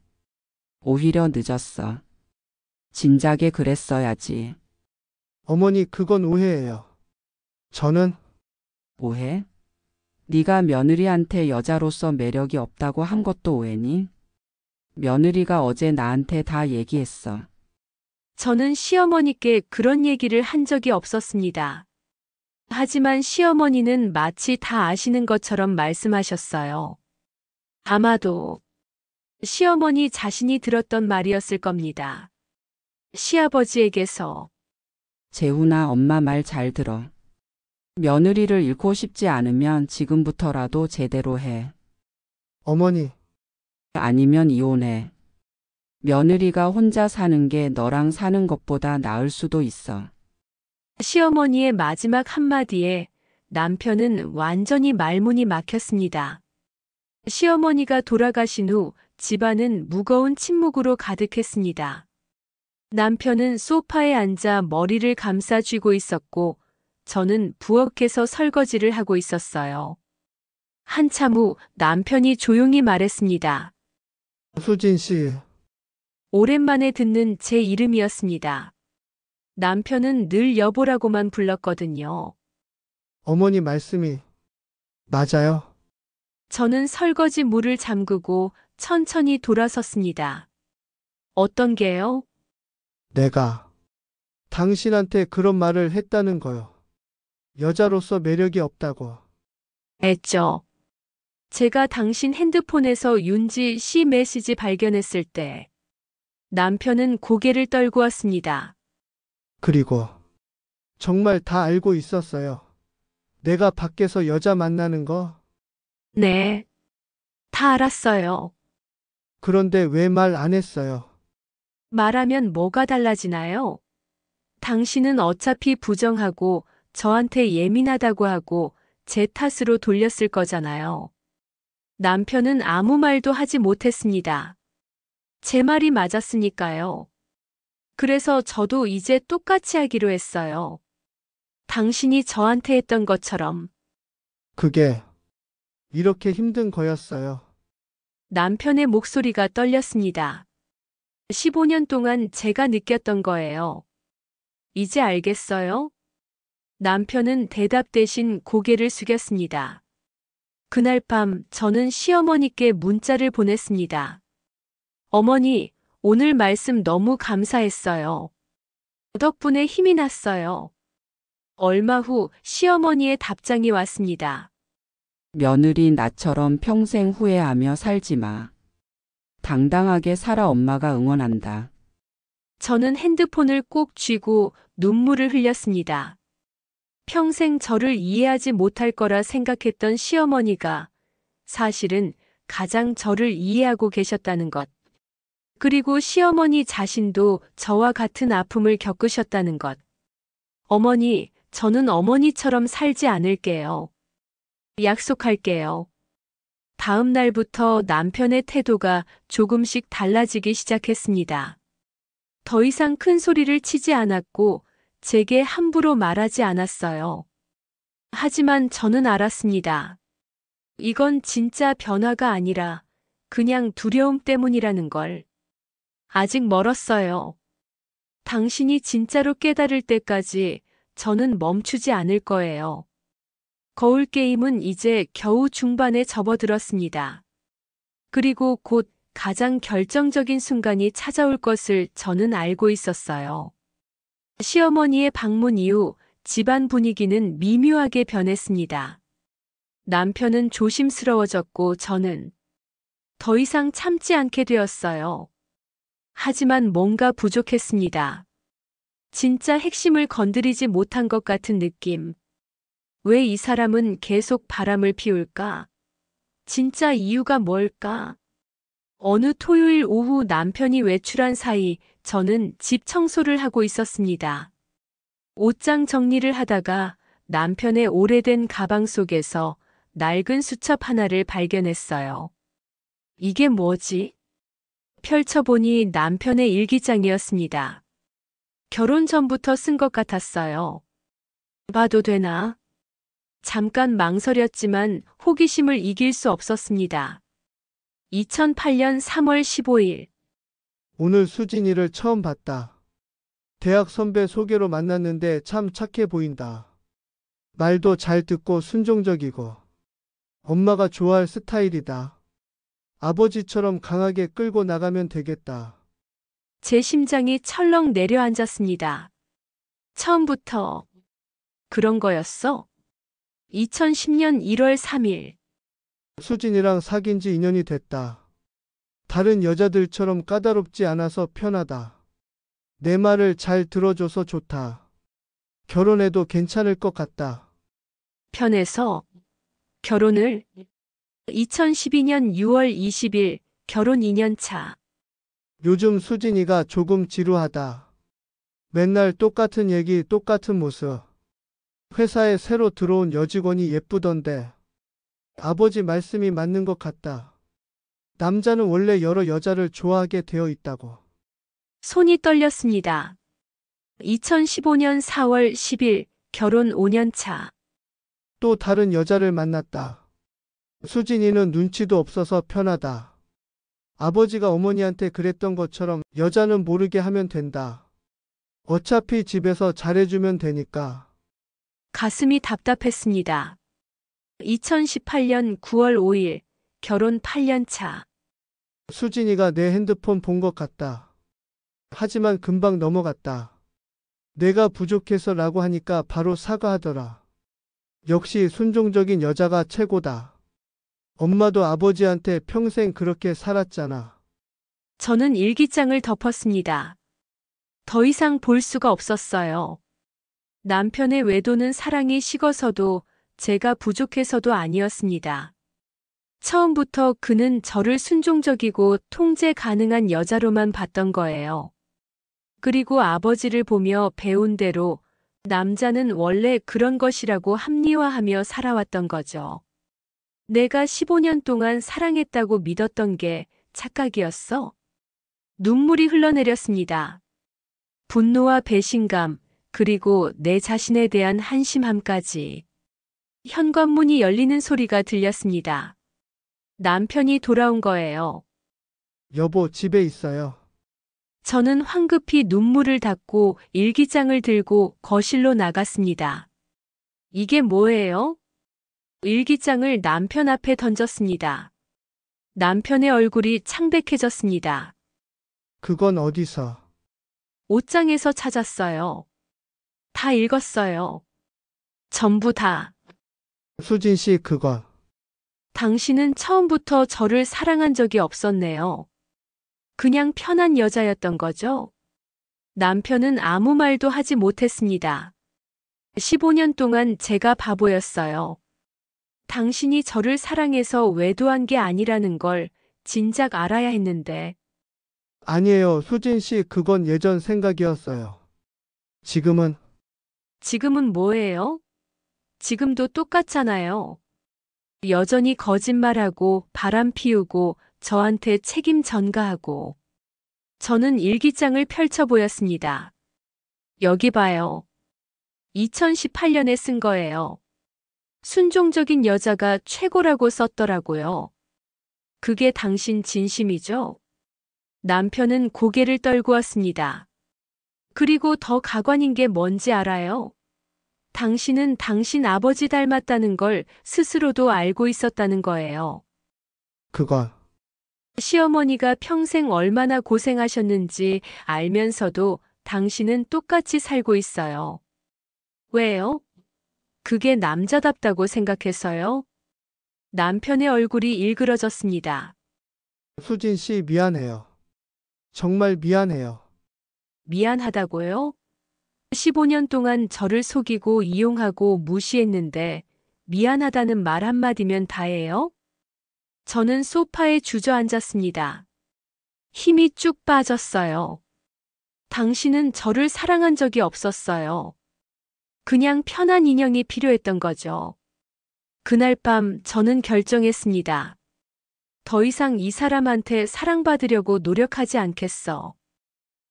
오히려 늦었어. 진작에 그랬어야지. 어머니 그건 오해예요. 저는 오해? 네가 며느리한테 여자로서 매력이 없다고 한 것도 오해니? 며느리가 어제 나한테 다 얘기했어. 저는 시어머니께 그런 얘기를 한 적이 없었습니다. 하지만 시어머니는 마치 다 아시는 것처럼 말씀하셨어요. 아마도 시어머니 자신이 들었던 말이었을 겁니다. 시아버지에게서. 재훈아, 엄마 말 잘 들어. 며느리를 잃고 싶지 않으면 지금부터라도 제대로 해. 어머니 아니면 이혼해. 며느리가 혼자 사는 게 너랑 사는 것보다 나을 수도 있어. 시어머니의 마지막 한마디에 남편은 완전히 말문이 막혔습니다. 시어머니가 돌아가신 후 집안은 무거운 침묵으로 가득했습니다. 남편은 소파에 앉아 머리를 감싸 쥐고 있었고 저는 부엌에서 설거지를 하고 있었어요. 한참 후 남편이 조용히 말했습니다. 수진 씨, 오랜만에 듣는 제 이름이었습니다. 남편은 늘 여보라고만 불렀거든요. 어머니 말씀이 맞아요. 저는 설거지 물을 잠그고 천천히 돌아섰습니다. 어떤 게요? 내가 당신한테 그런 말을 했다는 거요. 여자로서 매력이 없다고. 했죠. 제가 당신 핸드폰에서 윤지 씨 메시지 발견했을 때 남편은 고개를 떨구었습니다. 그리고 정말 다 알고 있었어요. 내가 밖에서 여자 만나는 거. 네. 다 알았어요. 그런데 왜 말 안 했어요? 말하면 뭐가 달라지나요? 당신은 어차피 부정하고 저한테 예민하다고 하고 제 탓으로 돌렸을 거잖아요. 남편은 아무 말도 하지 못했습니다. 제 말이 맞았으니까요. 그래서 저도 이제 똑같이 하기로 했어요. 당신이 저한테 했던 것처럼. 그게 이렇게 힘든 거였어요. 남편의 목소리가 떨렸습니다. 15년 동안 제가 느꼈던 거예요. 이제 알겠어요? 남편은 대답 대신 고개를 숙였습니다. 그날 밤 저는 시어머니께 문자를 보냈습니다. 어머니, 오늘 말씀 너무 감사했어요. 덕분에 힘이 났어요. 얼마 후 시어머니의 답장이 왔습니다. 며느리 나처럼 평생 후회하며 살지 마. 당당하게 살아, 엄마가 응원한다. 저는 핸드폰을 꼭 쥐고 눈물을 흘렸습니다. 평생 저를 이해하지 못할 거라 생각했던 시어머니가 사실은 가장 저를 이해하고 계셨다는 것. 그리고 시어머니 자신도 저와 같은 아픔을 겪으셨다는 것. 어머니, 저는 어머니처럼 살지 않을게요. 약속할게요. 다음 날부터 남편의 태도가 조금씩 달라지기 시작했습니다. 더 이상 큰 소리를 치지 않았고 제게 함부로 말하지 않았어요. 하지만 저는 알았습니다. 이건 진짜 변화가 아니라 그냥 두려움 때문이라는 걸. 아직 멀었어요. 당신이 진짜로 깨달을 때까지 저는 멈추지 않을 거예요. 거울 게임은 이제 겨우 중반에 접어들었습니다. 그리고 곧 가장 결정적인 순간이 찾아올 것을 저는 알고 있었어요. 시어머니의 방문 이후 집안 분위기는 미묘하게 변했습니다. 남편은 조심스러워졌고 저는 더 이상 참지 않게 되었어요. 하지만 뭔가 부족했습니다. 진짜 핵심을 건드리지 못한 것 같은 느낌. 왜 이 사람은 계속 바람을 피울까? 진짜 이유가 뭘까? 어느 토요일 오후 남편이 외출한 사이 저는 집 청소를 하고 있었습니다. 옷장 정리를 하다가 남편의 오래된 가방 속에서 낡은 수첩 하나를 발견했어요. 이게 뭐지? 펼쳐보니 남편의 일기장이었습니다. 결혼 전부터 쓴 것 같았어요. 봐도 되나? 잠깐 망설였지만 호기심을 이길 수 없었습니다. 2008년 3월 15일. 오늘 수진이를 처음 봤다. 대학 선배 소개로 만났는데 참 착해 보인다. 말도 잘 듣고 순종적이고 엄마가 좋아할 스타일이다. 아버지처럼 강하게 끌고 나가면 되겠다. 제 심장이 철렁 내려앉았습니다. 처음부터 그런 거였어? 2010년 1월 3일. 수진이랑 사귄 지 2년이 됐다. 다른 여자들처럼 까다롭지 않아서 편하다. 내 말을 잘 들어줘서 좋다. 결혼해도 괜찮을 것 같다. 편해서 결혼을 2012년 6월 20일 결혼 2년 차. 요즘 수진이가 조금 지루하다. 맨날 똑같은 얘기, 똑같은 모습. 회사에 새로 들어온 여직원이 예쁘던데 아버지 말씀이 맞는 것 같다. 남자는 원래 여러 여자를 좋아하게 되어 있다고. 손이 떨렸습니다. 2015년 4월 10일 결혼 5년 차. 또 다른 여자를 만났다. 수진이는 눈치도 없어서 편하다. 아버지가 어머니한테 그랬던 것처럼 여자는 모르게 하면 된다. 어차피 집에서 잘해주면 되니까. 가슴이 답답했습니다. 2018년 9월 5일 결혼 8년 차. 수진이가 내 핸드폰 본 것 같다. 하지만 금방 넘어갔다. 내가 부족해서라고 하니까 바로 사과하더라. 역시 순종적인 여자가 최고다. 엄마도 아버지한테 평생 그렇게 살았잖아. 저는 일기장을 덮었습니다. 더 이상 볼 수가 없었어요. 남편의 외도는 사랑이 식어서도 제가 부족해서도 아니었습니다. 처음부터 그는 저를 순종적이고 통제 가능한 여자로만 봤던 거예요. 그리고 아버지를 보며 배운 대로 남자는 원래 그런 것이라고 합리화하며 살아왔던 거죠. 내가 15년 동안 사랑했다고 믿었던 게 착각이었어? 눈물이 흘러내렸습니다. 분노와 배신감, 그리고 내 자신에 대한 한심함까지. 현관문이 열리는 소리가 들렸습니다. 남편이 돌아온 거예요. 여보, 집에 있어요. 저는 황급히 눈물을 닦고 일기장을 들고 거실로 나갔습니다. 이게 뭐예요? 일기장을 남편 앞에 던졌습니다. 남편의 얼굴이 창백해졌습니다. 그건 어디서? 옷장에서 찾았어요. 다 읽었어요. 전부 다. 수진 씨, 그건. 당신은 처음부터 저를 사랑한 적이 없었네요. 그냥 편한 여자였던 거죠? 남편은 아무 말도 하지 못했습니다. 15년 동안 제가 바보였어요. 당신이 저를 사랑해서 외도한 게 아니라는 걸 진작 알아야 했는데. 아니에요, 수진 씨, 그건 예전 생각이었어요. 지금은 뭐예요? 지금도 똑같잖아요. 여전히 거짓말하고 바람 피우고 저한테 책임 전가하고. 저는 일기장을 펼쳐 보였습니다. 여기 봐요. 2018년에 쓴 거예요. 순종적인 여자가 최고라고 썼더라고요. 그게 당신 진심이죠? 남편은 고개를 떨구었습니다. 그리고 더 가관인 게 뭔지 알아요? 당신은 당신 아버지 닮았다는 걸 스스로도 알고 있었다는 거예요. 그건 시어머니가 평생 얼마나 고생하셨는지 알면서도 당신은 똑같이 살고 있어요. 왜요? 그게 남자답다고 생각해서요? 남편의 얼굴이 일그러졌습니다. 수진 씨, 미안해요. 정말 미안해요. 미안하다고요? 15년 동안 저를 속이고 이용하고 무시했는데 미안하다는 말 한마디면 다예요? 저는 소파에 주저앉았습니다. 힘이 쭉 빠졌어요. 당신은 저를 사랑한 적이 없었어요. 그냥 편한 인형이 필요했던 거죠. 그날 밤 저는 결정했습니다. 더 이상 이 사람한테 사랑받으려고 노력하지 않겠어.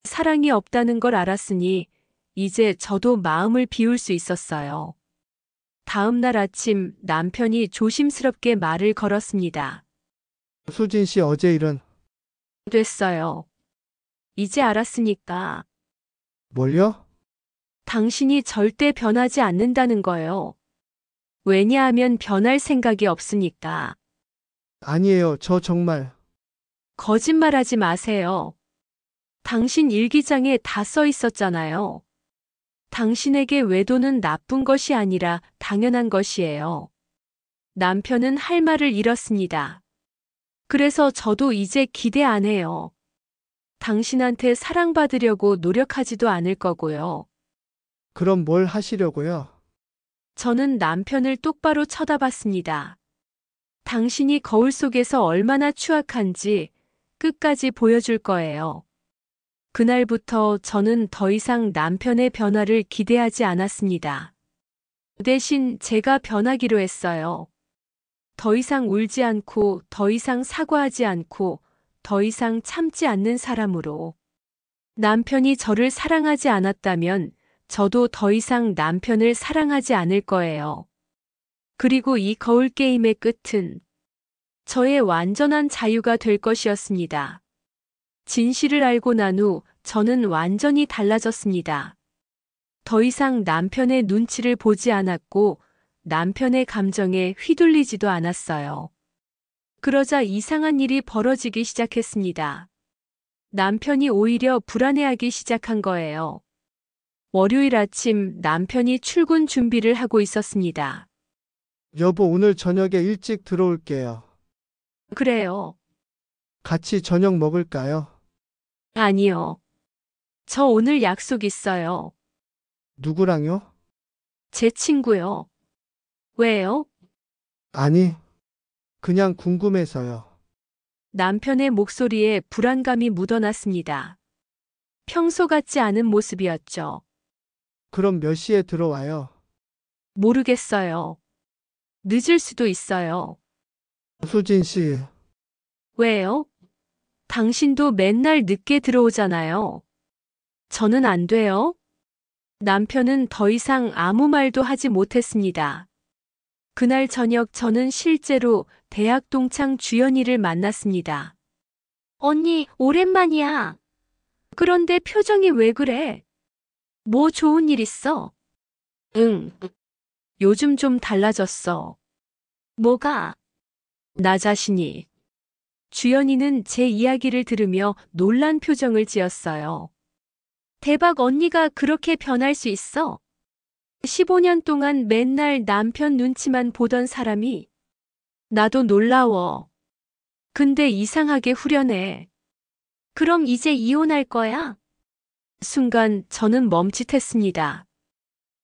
사랑이 없다는 걸 알았으니 이제 저도 마음을 비울 수 있었어요. 다음 날 아침 남편이 조심스럽게 말을 걸었습니다. 수진 씨, 어제 일은 됐어요. 이제 알았으니까. 뭘요? 당신이 절대 변하지 않는다는 거요. 왜냐하면 변할 생각이 없으니까. 아니에요, 저 정말. 거짓말하지 마세요. 당신 일기장에 다 써 있었잖아요. 당신에게 외도는 나쁜 것이 아니라 당연한 것이에요. 남편은 할 말을 잃었습니다. 그래서 저도 이제 기대 안 해요. 당신한테 사랑받으려고 노력하지도 않을 거고요. 그럼 뭘 하시려고요? 저는 남편을 똑바로 쳐다봤습니다. 당신이 거울 속에서 얼마나 추악한지 끝까지 보여줄 거예요. 그날부터 저는 더 이상 남편의 변화를 기대하지 않았습니다. 대신 제가 변하기로 했어요. 더 이상 울지 않고, 더 이상 사과하지 않고, 더 이상 참지 않는 사람으로. 남편이 저를 사랑하지 않았다면 저도 더 이상 남편을 사랑하지 않을 거예요. 그리고 이 거울 게임의 끝은 저의 완전한 자유가 될 것이었습니다. 진실을 알고 난 후 저는 완전히 달라졌습니다. 더 이상 남편의 눈치를 보지 않았고 남편의 감정에 휘둘리지도 않았어요. 그러자 이상한 일이 벌어지기 시작했습니다. 남편이 오히려 불안해하기 시작한 거예요. 월요일 아침 남편이 출근 준비를 하고 있었습니다. 여보, 오늘 저녁에 일찍 들어올게요. 그래요. 같이 저녁 먹을까요? 아니요. 저 오늘 약속 있어요. 누구랑요? 제 친구요. 왜요? 아니, 그냥 궁금해서요. 남편의 목소리에 불안감이 묻어났습니다. 평소 같지 않은 모습이었죠. 그럼 몇 시에 들어와요? 모르겠어요. 늦을 수도 있어요. 수진 씨, 왜요? 당신도 맨날 늦게 들어오잖아요. 저는 안 돼요? 남편은 더 이상 아무 말도 하지 못했습니다. 그날 저녁 저는 실제로 대학 동창 주연이를 만났습니다. 언니, 오랜만이야. 그런데 표정이 왜 그래? 뭐 좋은 일 있어? 응. 요즘 좀 달라졌어. 뭐가? 나 자신이. 주연이는 제 이야기를 들으며 놀란 표정을 지었어요. 대박, 언니가 그렇게 변할 수 있어? 15년 동안 맨날 남편 눈치만 보던 사람이. 나도 놀라워. 근데 이상하게 후련해. 그럼 이제 이혼할 거야? 순간 저는 멈칫했습니다.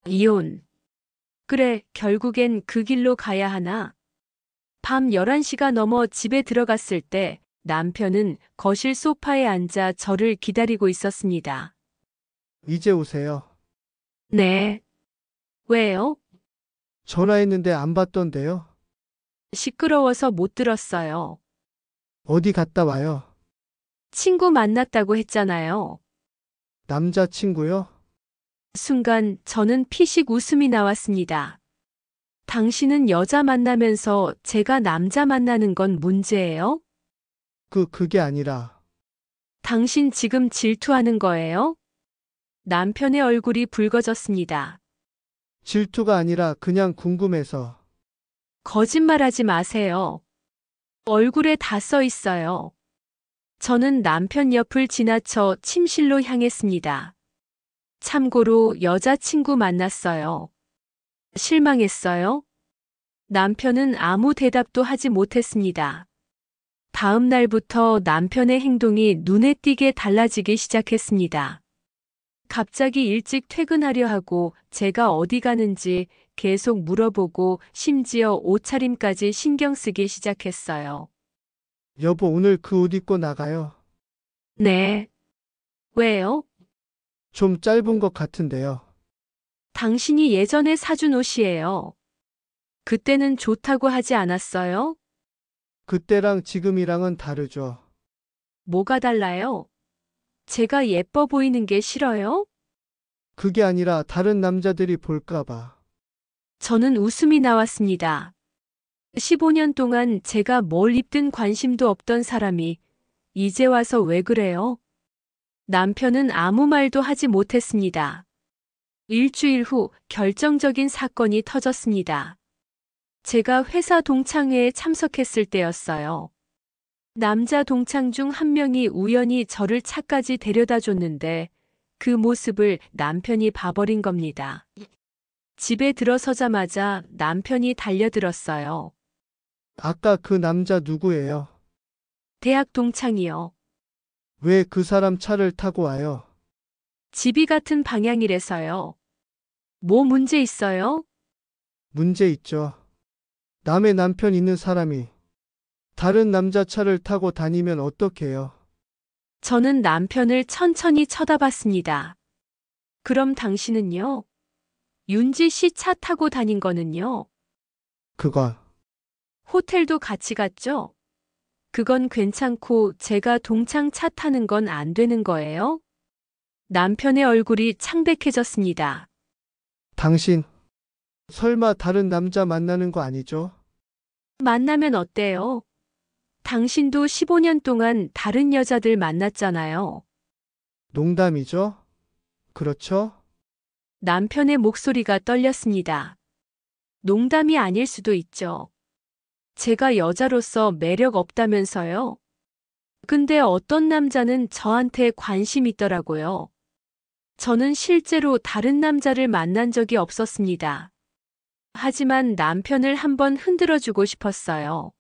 이혼. 그래, 결국엔 그 길로 가야 하나? 밤 11시가 넘어 집에 들어갔을 때 남편은 거실 소파에 앉아 저를 기다리고 있었습니다. 이제 오세요. 네. 왜요? 전화했는데 안 받던데요. 시끄러워서 못 들었어요. 어디 갔다 와요? 친구 만났다고 했잖아요. 남자친구요? 순간 저는 피식 웃음이 나왔습니다. 당신은 여자 만나면서 제가 남자 만나는 건 문제예요? 그게 아니라. 당신 지금 질투하는 거예요? 남편의 얼굴이 붉어졌습니다. 질투가 아니라 그냥 궁금해서. 거짓말하지 마세요. 얼굴에 다 써 있어요. 저는 남편 옆을 지나쳐 침실로 향했습니다. 참고로 여자친구 만났어요. 실망했어요? 남편은 아무 대답도 하지 못했습니다. 다음 날부터 남편의 행동이 눈에 띄게 달라지기 시작했습니다. 갑자기 일찍 퇴근하려 하고 제가 어디 가는지 계속 물어보고 심지어 옷차림까지 신경 쓰기 시작했어요. 여보, 오늘 그 옷 입고 나가요. 네. 왜요? 좀 짧은 것 같은데요. 당신이 예전에 사준 옷이에요. 그때는 좋다고 하지 않았어요? 그때랑 지금이랑은 다르죠. 뭐가 달라요? 제가 예뻐 보이는 게 싫어요? 그게 아니라 다른 남자들이 볼까봐. 저는 웃음이 나왔습니다. 15년 동안 제가 뭘 입든 관심도 없던 사람이 이제 와서 왜 그래요? 남편은 아무 말도 하지 못했습니다. 일주일 후 결정적인 사건이 터졌습니다. 제가 회사 동창회에 참석했을 때였어요. 남자 동창 중 한 명이 우연히 저를 차까지 데려다 줬는데 그 모습을 남편이 봐버린 겁니다. 집에 들어서자마자 남편이 달려들었어요. 아까 그 남자 누구예요? 대학 동창이요. 왜 그 사람 차를 타고 와요? 집이 같은 방향이라서요. 뭐 문제 있어요? 문제 있죠. 남의 남편 있는 사람이 다른 남자 차를 타고 다니면 어떡해요? 저는 남편을 천천히 쳐다봤습니다. 그럼 당신은요? 윤지 씨 차 타고 다닌 거는요? 그건 호텔도 같이 갔죠? 그건 괜찮고 제가 동창 차 타는 건 안 되는 거예요? 남편의 얼굴이 창백해졌습니다. 당신 설마 다른 남자 만나는 거 아니죠? 만나면 어때요? 당신도 15년 동안 다른 여자들 만났잖아요. 농담이죠? 그렇죠? 남편의 목소리가 떨렸습니다. 농담이 아닐 수도 있죠. 제가 여자로서 매력 없다면서요? 근데 어떤 남자는 저한테 관심 있더라고요. 저는 실제로 다른 남자를 만난 적이 없었습니다. 하지만 남편을 한번 흔들어주고 싶었어요.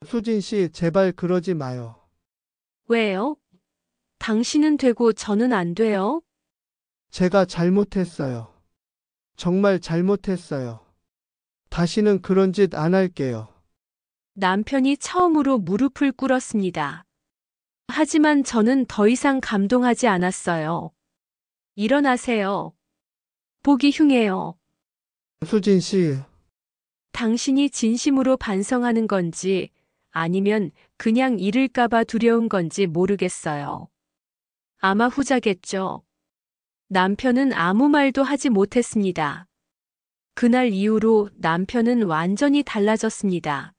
수진 씨, 제발 그러지 마요. 왜요? 당신은 되고 저는 안 돼요? 제가 잘못했어요. 정말 잘못했어요. 다시는 그런 짓 안 할게요. 남편이 처음으로 무릎을 꿇었습니다. 하지만 저는 더 이상 감동하지 않았어요. 일어나세요. 보기 흉해요. 수진 씨, 당신이 진심으로 반성하는 건지 아니면 그냥 잃을까봐 두려운 건지 모르겠어요. 아마 후자겠죠. 남편은 아무 말도 하지 못했습니다. 그날 이후로 남편은 완전히 달라졌습니다.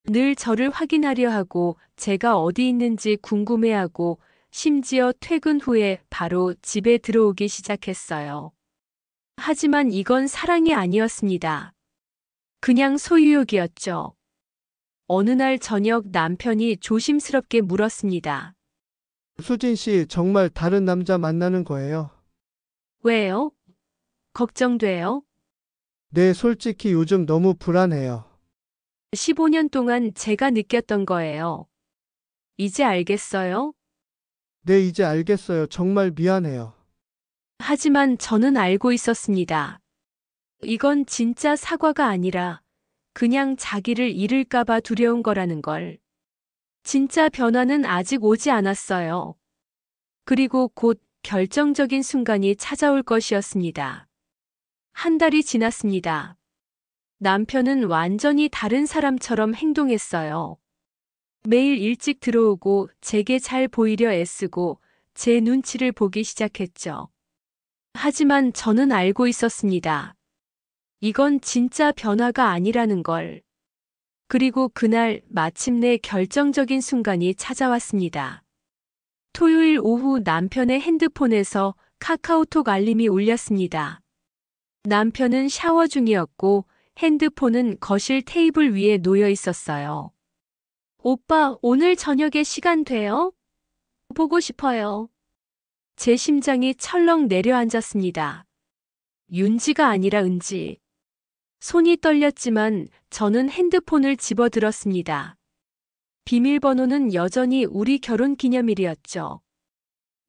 늘 저를 확인하려 하고 제가 어디 있는지 궁금해하고 심지어 퇴근 후에 바로 집에 들어오기 시작했어요. 하지만 이건 사랑이 아니었습니다. 그냥 소유욕이었죠. 어느 날 저녁 남편이 조심스럽게 물었습니다. 수진 씨 정말 다른 남자 만나는 거예요? 왜요? 걱정돼요? 네, 솔직히 요즘 너무 불안해요. 15년 동안 제가 느꼈던 거예요. 이제 알겠어요? 네, 이제 알겠어요. 정말 미안해요. 하지만 저는 알고 있었습니다. 이건 진짜 사과가 아니라 그냥 자기를 잃을까봐 두려운 거라는 걸. 진짜 변화는 아직 오지 않았어요. 그리고 곧 결정적인 순간이 찾아올 것이었습니다. 한 달이 지났습니다. 남편은 완전히 다른 사람처럼 행동했어요. 매일 일찍 들어오고 제게 잘 보이려 애쓰고 제 눈치를 보기 시작했죠. 하지만 저는 알고 있었습니다. 이건 진짜 변화가 아니라는 걸. 그리고 그날 마침내 결정적인 순간이 찾아왔습니다. 토요일 오후 남편의 핸드폰에서 카카오톡 알림이 울렸습니다. 남편은 샤워 중이었고 핸드폰은 거실 테이블 위에 놓여 있었어요. 오빠, 오늘 저녁에 시간 돼요? 보고 싶어요. 제 심장이 철렁 내려앉았습니다. 윤지가 아니라 은지. 손이 떨렸지만 저는 핸드폰을 집어들었습니다. 비밀번호는 여전히 우리 결혼 기념일이었죠.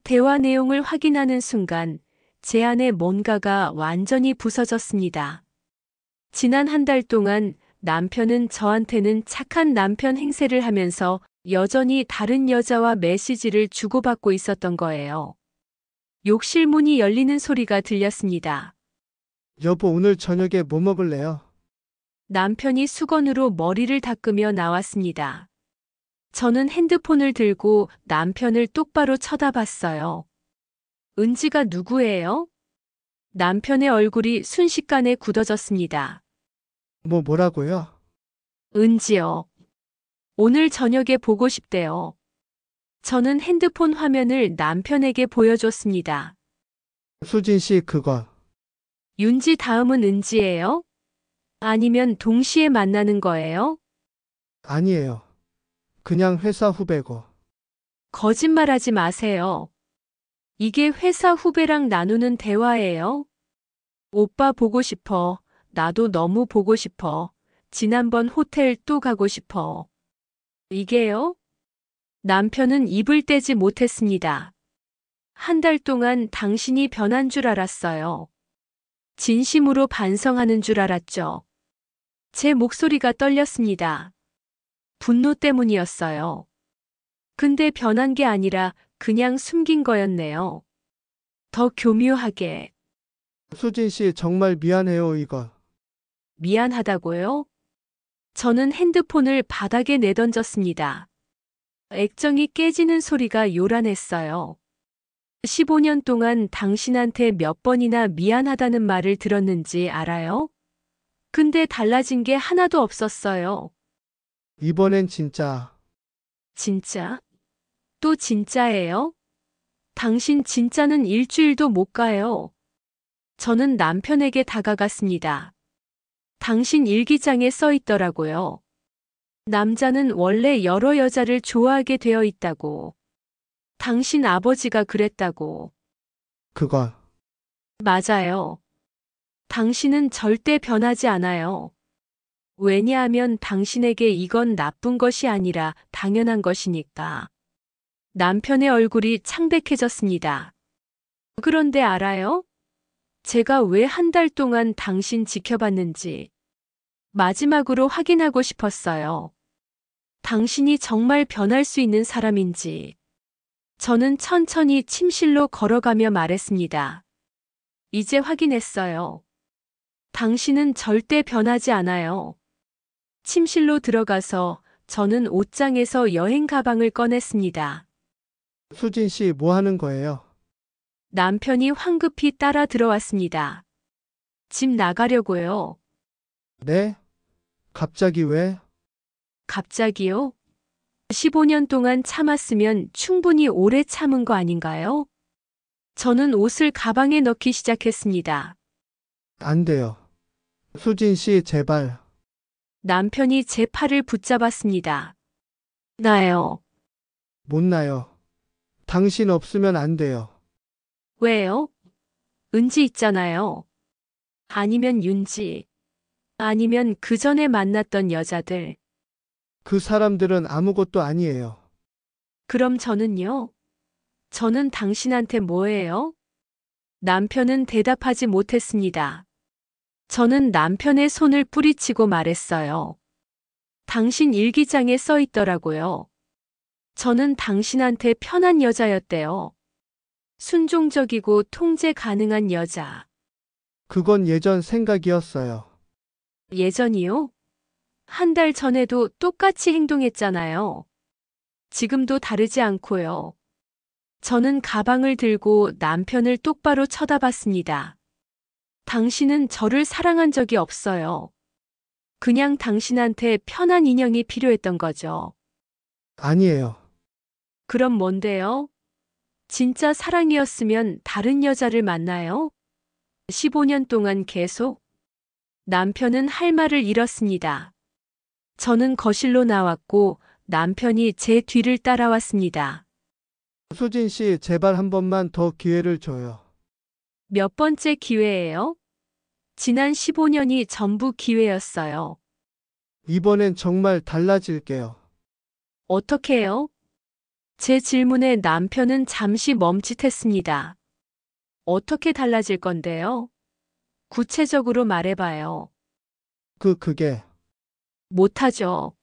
대화 내용을 확인하는 순간 제 안에 뭔가가 완전히 부서졌습니다. 지난 한 달 동안 남편은 저한테는 착한 남편 행세를 하면서 여전히 다른 여자와 메시지를 주고받고 있었던 거예요. 욕실 문이 열리는 소리가 들렸습니다. 여보, 오늘 저녁에 뭐 먹을래요? 남편이 수건으로 머리를 닦으며 나왔습니다. 저는 핸드폰을 들고 남편을 똑바로 쳐다봤어요. 은지가 누구예요? 남편의 얼굴이 순식간에 굳어졌습니다. 뭐라고요? 은지요. 오늘 저녁에 보고 싶대요. 저는 핸드폰 화면을 남편에게 보여줬습니다. 수진 씨, 그거. 윤지 다음은 은지예요? 아니면 동시에 만나는 거예요? 아니에요. 그냥 회사 후배고. 거짓말하지 마세요. 이게 회사 후배랑 나누는 대화예요? 오빠 보고 싶어. 나도 너무 보고 싶어. 지난번 호텔 또 가고 싶어. 이게요? 남편은 입을 떼지 못했습니다. 한 달 동안 당신이 변한 줄 알았어요. 진심으로 반성하는 줄 알았죠. 제 목소리가 떨렸습니다. 분노 때문이었어요. 근데 변한 게 아니라 그냥 숨긴 거였네요. 더 교묘하게. 수진 씨, 정말 미안해요, 이거. 미안하다고요? 저는 핸드폰을 바닥에 내던졌습니다. 액정이 깨지는 소리가 요란했어요. 15년 동안 당신한테 몇 번이나 미안하다는 말을 들었는지 알아요? 근데 달라진 게 하나도 없었어요. 이번엔 진짜. 진짜? 또 진짜예요? 당신 진짜는 일주일도 못 가요. 저는 남편에게 다가갔습니다. 당신 일기장에 써 있더라고요. 남자는 원래 여러 여자를 좋아하게 되어 있다고. 당신 아버지가 그랬다고. 그거. 맞아요. 당신은 절대 변하지 않아요. 왜냐하면 당신에게 이건 나쁜 것이 아니라 당연한 것이니까. 남편의 얼굴이 창백해졌습니다. 그런데 알아요? 제가 왜 한 달 동안 당신 지켜봤는지 마지막으로 확인하고 싶었어요. 당신이 정말 변할 수 있는 사람인지. 저는 천천히 침실로 걸어가며 말했습니다. 이제 확인했어요. 당신은 절대 변하지 않아요. 침실로 들어가서 저는 옷장에서 여행 가방을 꺼냈습니다. 수진 씨, 뭐 하는 거예요? 남편이 황급히 따라 들어왔습니다. 집 나가려고요. 네? 갑자기 왜? 갑자기요? 15년 동안 참았으면 충분히 오래 참은 거 아닌가요? 저는 옷을 가방에 넣기 시작했습니다. 안 돼요. 수진 씨, 제발. 남편이 제 팔을 붙잡았습니다. 나요. 못 나요. 당신 없으면 안 돼요. 왜요? 은지 있잖아요. 아니면 윤지. 아니면 그 전에 만났던 여자들. 그 사람들은 아무것도 아니에요. 그럼 저는요? 저는 당신한테 뭐예요? 남편은 대답하지 못했습니다. 저는 남편의 손을 뿌리치고 말했어요. 당신 일기장에 써 있더라고요. 저는 당신한테 편한 여자였대요. 순종적이고 통제 가능한 여자. 그건 예전 생각이었어요. 예전이요? 한 달 전에도 똑같이 행동했잖아요. 지금도 다르지 않고요. 저는 가방을 들고 남편을 똑바로 쳐다봤습니다. 당신은 저를 사랑한 적이 없어요. 그냥 당신한테 편한 인형이 필요했던 거죠. 아니에요. 그럼 뭔데요? 진짜 사랑이었으면 다른 여자를 만나요? 15년 동안 계속? 남편은 할 말을 잃었습니다. 저는 거실로 나왔고 남편이 제 뒤를 따라왔습니다. 수진 씨, 제발 한 번만 더 기회를 줘요. 몇 번째 기회예요? 지난 15년이 전부 기회였어요. 이번엔 정말 달라질게요. 어떻게요? 제 질문에 남편은 잠시 멈칫했습니다. 어떻게 달라질 건데요? 구체적으로 말해봐요. 그게 못하죠.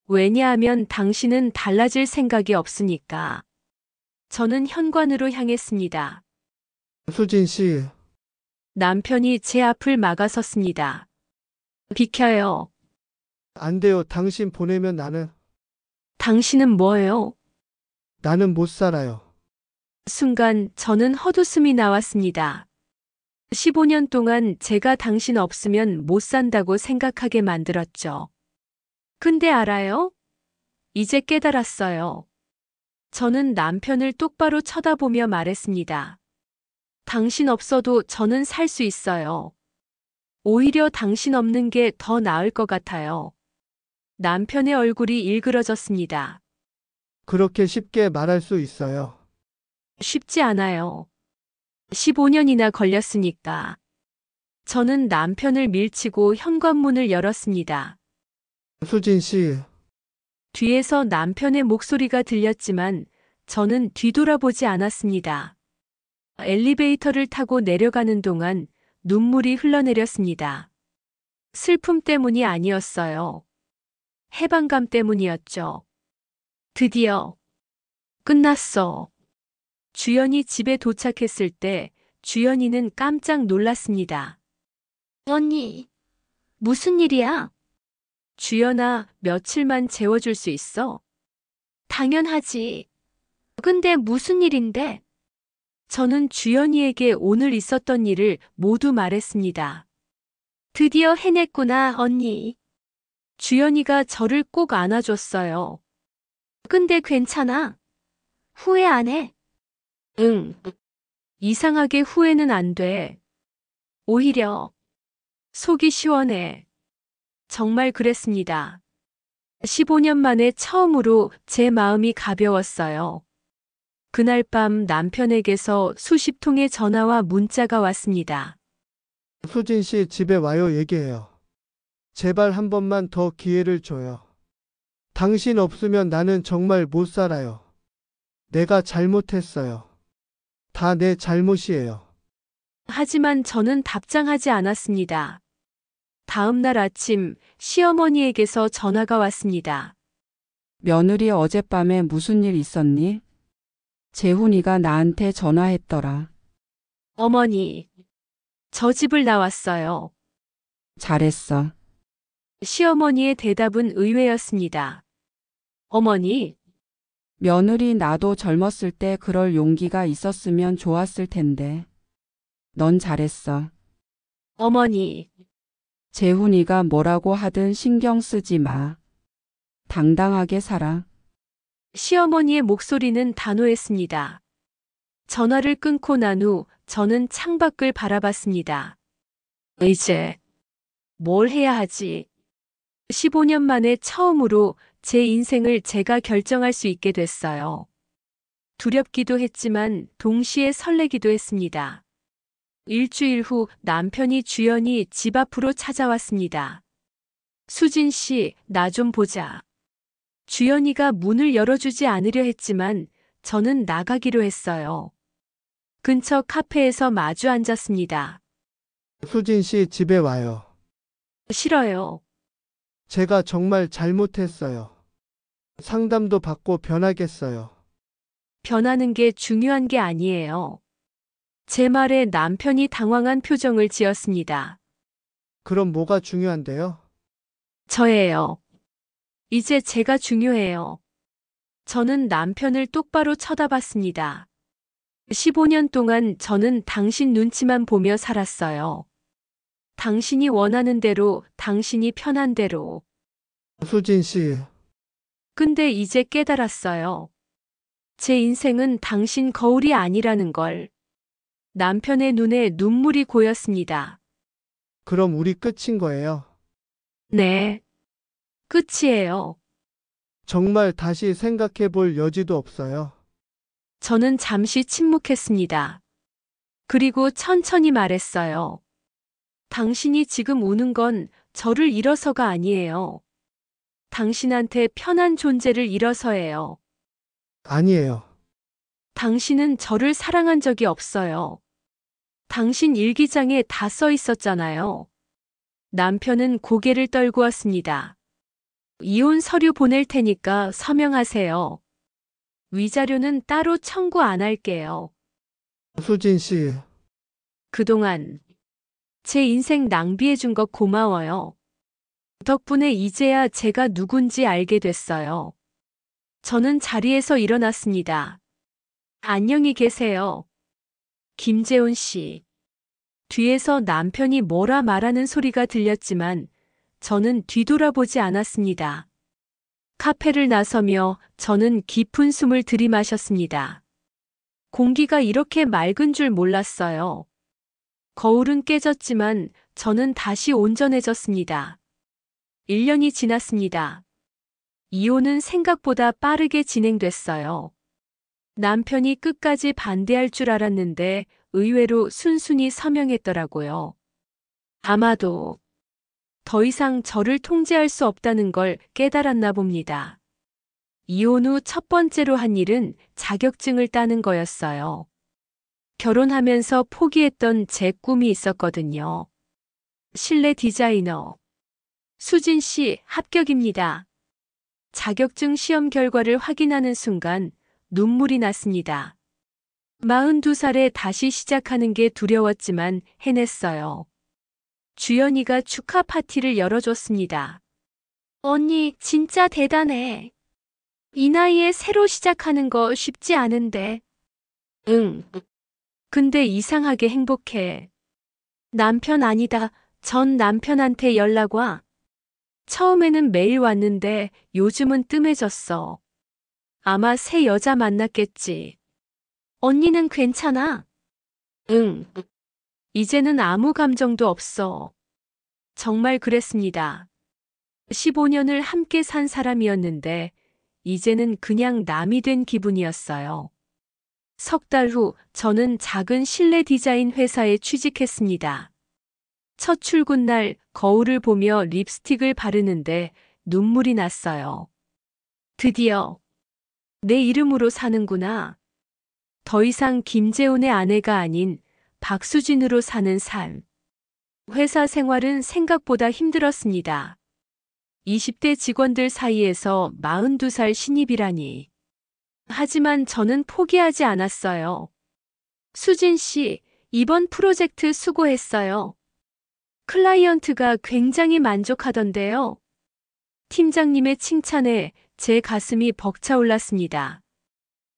왜냐하면 당신은 달라질 생각이 없으니까. 저는 현관으로 향했습니다. 수진 씨, 남편이 제 앞을 막아섰습니다. 비켜요. 안 돼요. 당신 보내면 당신은 뭐예요? 나는 못 살아요. 순간 저는 헛웃음이 나왔습니다. 15년 동안 제가 당신 없으면 못 산다고 생각하게 만들었죠. 근데 알아요? 이제 깨달았어요. 저는 남편을 똑바로 쳐다보며 말했습니다. 당신 없어도 저는 살 수 있어요. 오히려 당신 없는 게 더 나을 것 같아요. 남편의 얼굴이 일그러졌습니다. 그렇게 쉽게 말할 수 있어요. 쉽지 않아요. 15년이나 걸렸으니까. 저는 남편을 밀치고 현관문을 열었습니다. 수진 씨, 뒤에서 남편의 목소리가 들렸지만 저는 뒤돌아보지 않았습니다. 엘리베이터를 타고 내려가는 동안 눈물이 흘러내렸습니다. 슬픔 때문이 아니었어요. 해방감 때문이었죠. 드디어 끝났어. 주연이 집에 도착했을 때 주연이는 깜짝 놀랐습니다. 언니, 무슨 일이야? 주연아, 며칠만 재워줄 수 있어? 당연하지. 근데 무슨 일인데? 저는 주연이에게 오늘 있었던 일을 모두 말했습니다. 드디어 해냈구나, 언니. 주연이가 저를 꼭 안아줬어요. 근데 괜찮아. 후회 안 해? 응. 이상하게 후회는 안 돼. 오히려 속이 시원해. 정말 그랬습니다. 15년 만에 처음으로 제 마음이 가벼웠어요. 그날 밤 남편에게서 수십 통의 전화와 문자가 왔습니다. 수진 씨 집에 와요. 얘기해요. 제발 한 번만 더 기회를 줘요. 당신 없으면 나는 정말 못 살아요. 내가 잘못했어요. 다 내 잘못이에요. 하지만 저는 답장하지 않았습니다. 다음 날 아침 시어머니에게서 전화가 왔습니다. 며느리 어젯밤에 무슨 일 있었니? 재훈이가 나한테 전화했더라. 어머니, 저 집을 나왔어요. 잘했어. 시어머니의 대답은 의외였습니다. 어머니, 며느리 나도 젊었을 때 그럴 용기가 있었으면 좋았을 텐데. 넌 잘했어. 어머니, 재훈이가 뭐라고 하든 신경 쓰지 마. 당당하게 살아. 시어머니의 목소리는 단호했습니다. 전화를 끊고 난 후 저는 창밖을 바라봤습니다. 이제 뭘 해야 하지? 15년 만에 처음으로 제 인생을 제가 결정할 수 있게 됐어요. 두렵기도 했지만 동시에 설레기도 했습니다. 일주일 후 남편이 주연이 집 앞으로 찾아왔습니다. 수진 씨, 나 좀 보자. 주연이가 문을 열어주지 않으려 했지만 저는 나가기로 했어요. 근처 카페에서 마주 앉았습니다. 수진 씨 집에 와요. 싫어요. 제가 정말 잘못했어요. 상담도 받고 변하겠어요. 변하는 게 중요한 게 아니에요. 제 말에 남편이 당황한 표정을 지었습니다. 그럼 뭐가 중요한데요? 저예요. 이제 제가 중요해요. 저는 남편을 똑바로 쳐다봤습니다. 15년 동안 저는 당신 눈치만 보며 살았어요. 당신이 원하는 대로, 당신이 편한 대로. 수진 씨, 근데 이제 깨달았어요. 제 인생은 당신 거울이 아니라는 걸. 남편의 눈에 눈물이 고였습니다. 그럼 우리 끝인 거예요. 네. 끝이에요. 정말 다시 생각해 볼 여지도 없어요. 저는 잠시 침묵했습니다. 그리고 천천히 말했어요. 당신이 지금 우는 건 저를 잃어서가 아니에요. 당신한테 편한 존재를 잃어서예요. 아니에요. 당신은 저를 사랑한 적이 없어요. 당신 일기장에 다 써 있었잖아요. 남편은 고개를 떨구었습니다. 이혼 서류 보낼 테니까 서명하세요. 위자료는 따로 청구 안 할게요. 수진 씨, 그동안 제 인생 낭비해 준 거 고마워요. 덕분에 이제야 제가 누군지 알게 됐어요. 저는 자리에서 일어났습니다. 안녕히 계세요. 김재훈 씨. 뒤에서 남편이 뭐라 말하는 소리가 들렸지만 저는 뒤돌아보지 않았습니다. 카페를 나서며 저는 깊은 숨을 들이마셨습니다. 공기가 이렇게 맑은 줄 몰랐어요. 거울은 깨졌지만 저는 다시 온전해졌습니다. 1년이 지났습니다. 이혼은 생각보다 빠르게 진행됐어요. 남편이 끝까지 반대할 줄 알았는데 의외로 순순히 서명했더라고요. 아마도 더 이상 저를 통제할 수 없다는 걸 깨달았나 봅니다. 이혼 후 첫 번째로 한 일은 자격증을 따는 거였어요. 결혼하면서 포기했던 제 꿈이 있었거든요. 실내 디자이너. 수진 씨 합격입니다. 자격증 시험 결과를 확인하는 순간 눈물이 났습니다. 42살에 다시 시작하는 게 두려웠지만 해냈어요. 주연이가 축하 파티를 열어줬습니다. 언니, 진짜 대단해. 이 나이에 새로 시작하는 거 쉽지 않은데. 응. 근데 이상하게 행복해. 남편 아니다. 전 남편한테 연락 와. 처음에는 매일 왔는데 요즘은 뜸해졌어. 아마 새 여자 만났겠지. 언니는 괜찮아? 응. 이제는 아무 감정도 없어. 정말 그랬습니다. 15년을 함께 산 사람이었는데 이제는 그냥 남이 된 기분이었어요. 석 달 후 저는 작은 실내 디자인 회사에 취직했습니다. 첫 출근 날 거울을 보며 립스틱을 바르는데 눈물이 났어요. 드디어 내 이름으로 사는구나. 더 이상 김재훈의 아내가 아닌 박수진으로 사는 삶. 회사 생활은 생각보다 힘들었습니다. 20대 직원들 사이에서 42살 신입이라니. 하지만 저는 포기하지 않았어요. 수진 씨, 이번 프로젝트 수고했어요. 클라이언트가 굉장히 만족하던데요. 팀장님의 칭찬에 제 가슴이 벅차올랐습니다.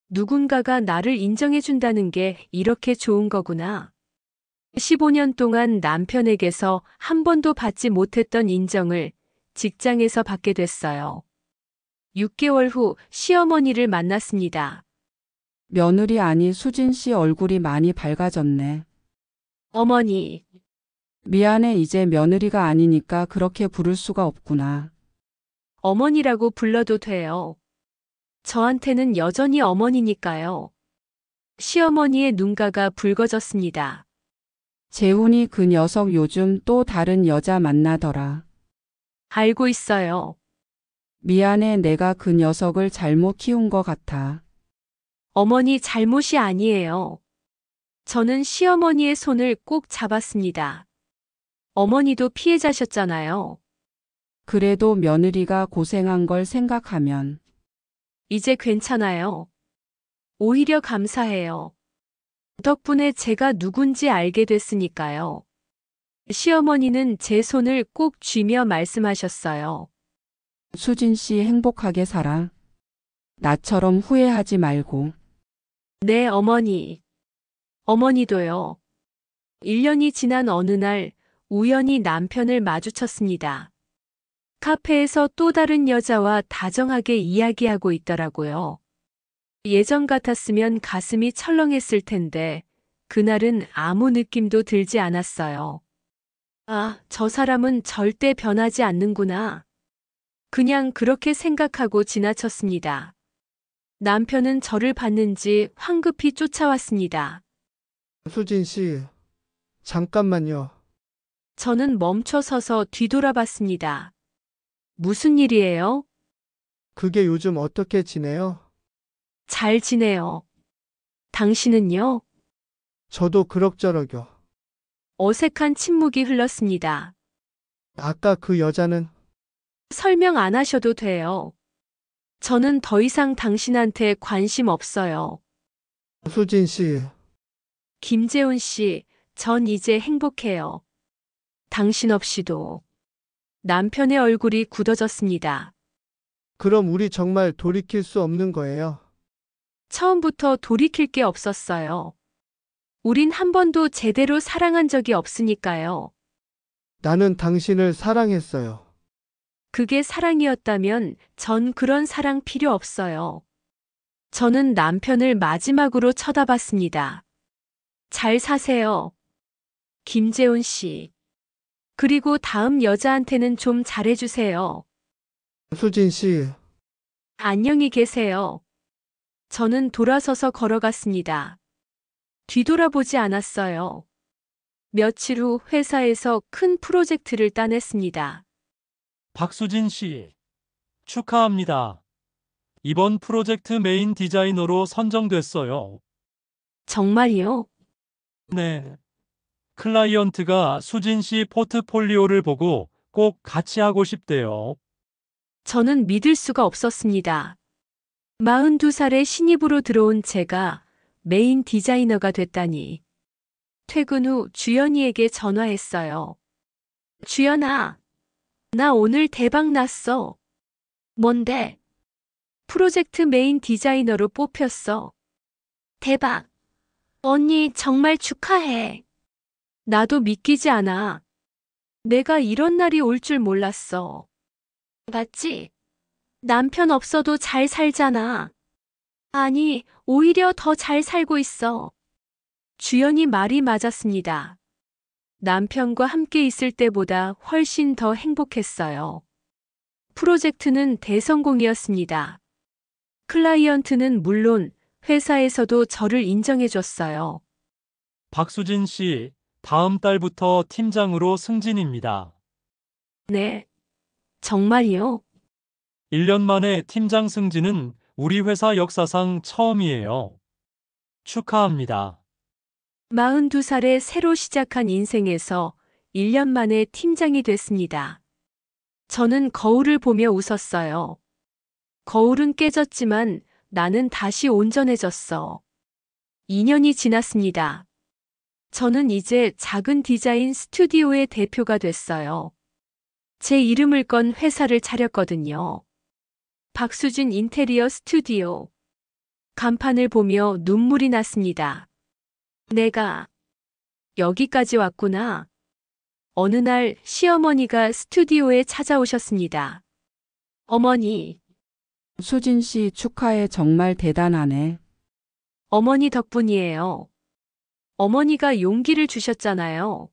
누군가가 나를 인정해준다는 게 이렇게 좋은 거구나. 15년 동안 남편에게서 한 번도 받지 못했던 인정을 직장에서 받게 됐어요. 6개월 후 시어머니를 만났습니다. 며느리 아니 수진 씨 얼굴이 많이 밝아졌네. 어머니, 미안해, 이제 며느리가 아니니까 그렇게 부를 수가 없구나. 어머니라고 불러도 돼요. 저한테는 여전히 어머니니까요. 시어머니의 눈가가 붉어졌습니다. 재훈이 그 녀석 요즘 또 다른 여자 만나더라. 알고 있어요. 미안해, 내가 그 녀석을 잘못 키운 것 같아. 어머니 잘못이 아니에요. 저는 시어머니의 손을 꼭 잡았습니다. 어머니도 피해자셨잖아요. 그래도 며느리가 고생한 걸 생각하면 이제 괜찮아요. 오히려 감사해요. 덕분에 제가 누군지 알게 됐으니까요. 시어머니는 제 손을 꼭 쥐며 말씀하셨어요. 수진 씨 행복하게 살아. 나처럼 후회하지 말고. 네, 어머니. 어머니도요. 1년이 지난 어느 날 우연히 남편을 마주쳤습니다. 카페에서 또 다른 여자와 다정하게 이야기하고 있더라고요. 예전 같았으면 가슴이 철렁했을 텐데 그날은 아무 느낌도 들지 않았어요. 아, 저 사람은 절대 변하지 않는구나. 그냥 그렇게 생각하고 지나쳤습니다. 남편은 저를 봤는지 황급히 쫓아왔습니다. 수진 씨, 잠깐만요. 저는 멈춰 서서 뒤돌아봤습니다. 무슨 일이에요? 그게 요즘 어떻게 지내요? 잘 지내요. 당신은요? 저도 그럭저럭요. 어색한 침묵이 흘렀습니다. 아까 그 여자는 설명 안 하셔도 돼요. 저는 더 이상 당신한테 관심 없어요. 수진 씨, 김재훈 씨, 전 이제 행복해요. 당신 없이도. 남편의 얼굴이 굳어졌습니다. 그럼 우리 정말 돌이킬 수 없는 거예요? 처음부터 돌이킬 게 없었어요. 우린 한 번도 제대로 사랑한 적이 없으니까요. 나는 당신을 사랑했어요. 그게 사랑이었다면 전 그런 사랑 필요 없어요. 저는 남편을 마지막으로 쳐다봤습니다. 잘 사세요. 김재훈 씨. 그리고 다음 여자한테는 좀 잘해주세요. 수진 씨, 안녕히 계세요. 저는 돌아서서 걸어갔습니다. 뒤돌아보지 않았어요. 며칠 후 회사에서 큰 프로젝트를 따냈습니다. 박수진 씨, 축하합니다. 이번 프로젝트 메인 디자이너로 선정됐어요. 정말요? 네. 클라이언트가 수진 씨 포트폴리오를 보고 꼭 같이 하고 싶대요. 저는 믿을 수가 없었습니다. 42살의 신입으로 들어온 제가 메인 디자이너가 됐다니. 퇴근 후 주연이에게 전화했어요. 주연아, 나 오늘 대박 났어. 뭔데? 프로젝트 메인 디자이너로 뽑혔어. 대박. 언니 정말 축하해. 나도 믿기지 않아. 내가 이런 날이 올 줄 몰랐어. 맞지? 남편 없어도 잘 살잖아. 아니, 오히려 더 잘 살고 있어. 주연이 말이 맞았습니다. 남편과 함께 있을 때보다 훨씬 더 행복했어요. 프로젝트는 대성공이었습니다. 클라이언트는 물론 회사에서도 저를 인정해줬어요. 박수진 씨, 다음 달부터 팀장으로 승진입니다. 네. 정말요? 1년 만에 팀장 승진은 우리 회사 역사상 처음이에요. 축하합니다. 42살에 새로 시작한 인생에서 1년 만에 팀장이 됐습니다. 저는 거울을 보며 웃었어요. 거울은 깨졌지만 나는 다시 온전해졌어. 2년이 지났습니다. 저는 이제 작은 디자인 스튜디오의 대표가 됐어요. 제 이름을 건 회사를 차렸거든요. 박수진 인테리어 스튜디오. 간판을 보며 눈물이 났습니다. 내가 여기까지 왔구나. 어느 날 시어머니가 스튜디오에 찾아오셨습니다. 어머니, 수진 씨 축하해. 정말 대단하네. 어머니 덕분이에요. 어머니가 용기를 주셨잖아요.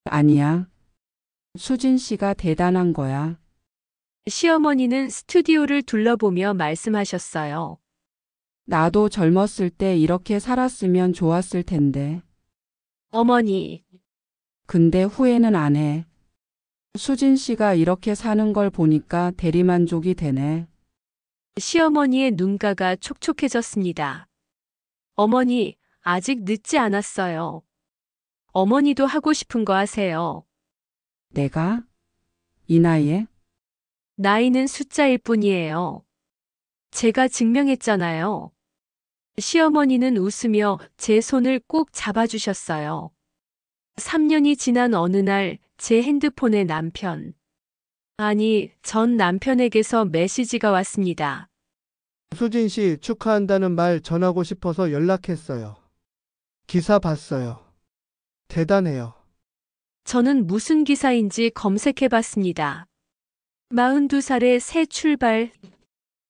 아니야. 수진 씨가 대단한 거야. 시어머니는 스튜디오를 둘러보며 말씀하셨어요. 나도 젊었을 때 이렇게 살았으면 좋았을 텐데. 어머니, 근데 후회는 안 해. 수진 씨가 이렇게 사는 걸 보니까 대리만족이 되네. 시어머니의 눈가가 촉촉해졌습니다. 어머니, 아직 늦지 않았어요. 어머니도 하고 싶은 거 하세요. 내가? 이 나이에? 나이는 숫자일 뿐이에요. 제가 증명했잖아요. 시어머니는 웃으며 제 손을 꼭 잡아주셨어요. 3년이 지난 어느 날 제 핸드폰에 전 남편에게서 메시지가 왔습니다. 수진 씨 축하한다는 말 전하고 싶어서 연락했어요. 기사 봤어요. 대단해요. 저는 무슨 기사인지 검색해 봤습니다. 42살의 새 출발.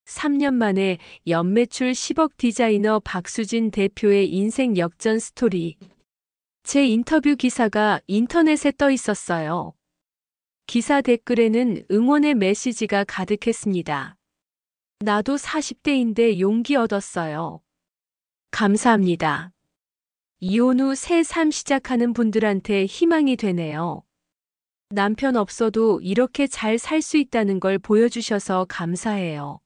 3년 만에 연매출 10억 디자이너 박수진 대표의 인생 역전 스토리. 제 인터뷰 기사가 인터넷에 떠 있었어요. 기사 댓글에는 응원의 메시지가 가득했습니다. 나도 40대인데 용기 얻었어요. 감사합니다. 이혼 후 새 삶 시작하는 분들한테 희망이 되네요. 남편 없어도 이렇게 잘 살 수 있다는 걸 보여주셔서 감사해요.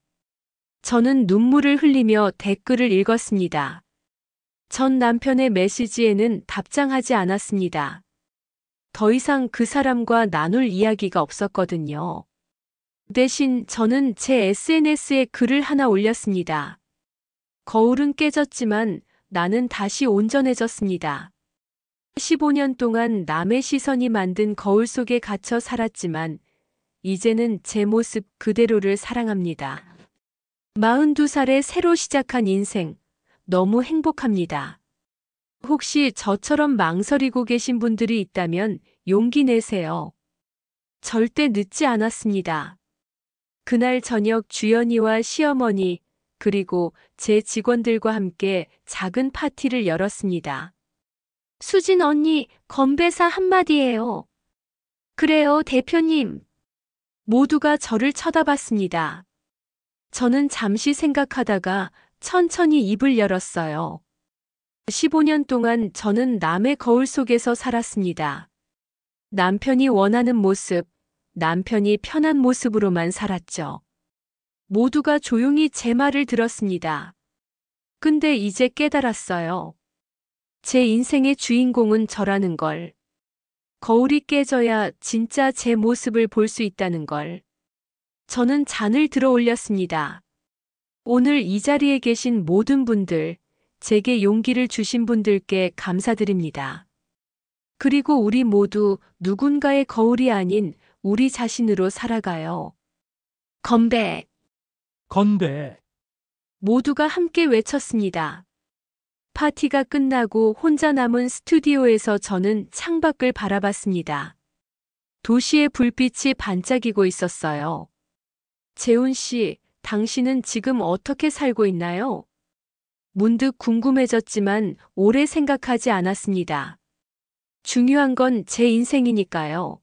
저는 눈물을 흘리며 댓글을 읽었습니다. 전 남편의 메시지에는 답장하지 않았습니다. 더 이상 그 사람과 나눌 이야기가 없었거든요. 대신 저는 제 SNS에 글을 하나 올렸습니다. 거울은 깨졌지만 나는 다시 온전해졌습니다. 15년 동안 남의 시선이 만든 거울 속에 갇혀 살았지만 이제는 제 모습 그대로를 사랑합니다. 42살에 새로 시작한 인생, 너무 행복합니다. 혹시 저처럼 망설이고 계신 분들이 있다면 용기 내세요. 절대 늦지 않았습니다. 그날 저녁 주연이와 시어머니, 그리고 제 직원들과 함께 작은 파티를 열었습니다. 수진 언니, 건배사 한마디예요. 그래요, 대표님. 모두가 저를 쳐다봤습니다. 저는 잠시 생각하다가 천천히 입을 열었어요. 15년 동안 저는 남의 거울 속에서 살았습니다. 남편이 원하는 모습, 남편이 편한 모습으로만 살았죠. 모두가 조용히 제 말을 들었습니다. 근데 이제 깨달았어요. 제 인생의 주인공은 저라는 걸. 거울이 깨져야 진짜 제 모습을 볼 수 있다는 걸. 저는 잔을 들어 올렸습니다. 오늘 이 자리에 계신 모든 분들, 제게 용기를 주신 분들께 감사드립니다. 그리고 우리 모두 누군가의 거울이 아닌 우리 자신으로 살아가요. 건배! 건배. 모두가 함께 외쳤습니다. 파티가 끝나고 혼자 남은 스튜디오에서 저는 창밖을 바라봤습니다. 도시의 불빛이 반짝이고 있었어요. 재훈 씨, 당신은 지금 어떻게 살고 있나요? 문득 궁금해졌지만 오래 생각하지 않았습니다. 중요한 건 제 인생이니까요.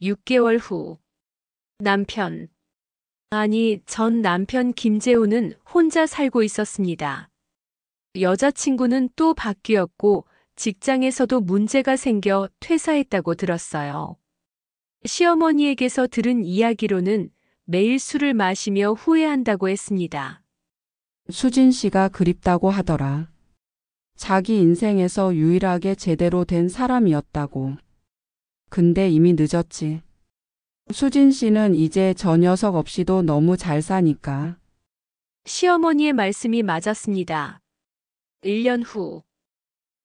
6개월 후. 전 남편 김재훈은 혼자 살고 있었습니다. 여자친구는 또 바뀌었고 직장에서도 문제가 생겨 퇴사했다고 들었어요. 시어머니에게서 들은 이야기로는 매일 술을 마시며 후회한다고 했습니다. 수진 씨가 그립다고 하더라. 자기 인생에서 유일하게 제대로 된 사람이었다고. 근데 이미 늦었지. 수진 씨는 이제 저 녀석 없이도 너무 잘 사니까. 시어머니의 말씀이 맞았습니다. 1년 후.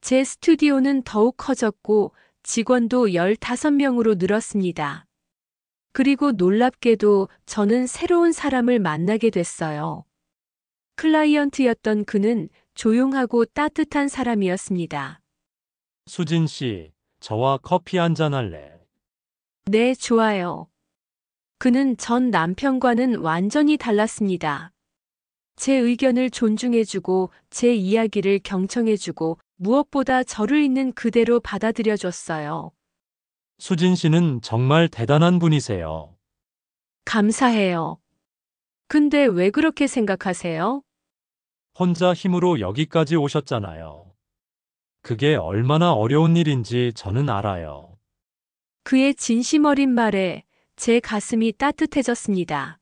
제 스튜디오는 더욱 커졌고 직원도 15명으로 늘었습니다. 그리고 놀랍게도 저는 새로운 사람을 만나게 됐어요. 클라이언트였던 그는 조용하고 따뜻한 사람이었습니다. 수진 씨, 저와 커피 한잔 할래? 네, 좋아요. 그는 전 남편과는 완전히 달랐습니다. 제 의견을 존중해주고 제 이야기를 경청해주고 무엇보다 저를 있는 그대로 받아들여줬어요. 수진 씨는 정말 대단한 분이세요. 감사해요. 근데 왜 그렇게 생각하세요? 혼자 힘으로 여기까지 오셨잖아요. 그게 얼마나 어려운 일인지 저는 알아요. 그의 진심 어린 말에 제 가슴이 따뜻해졌습니다.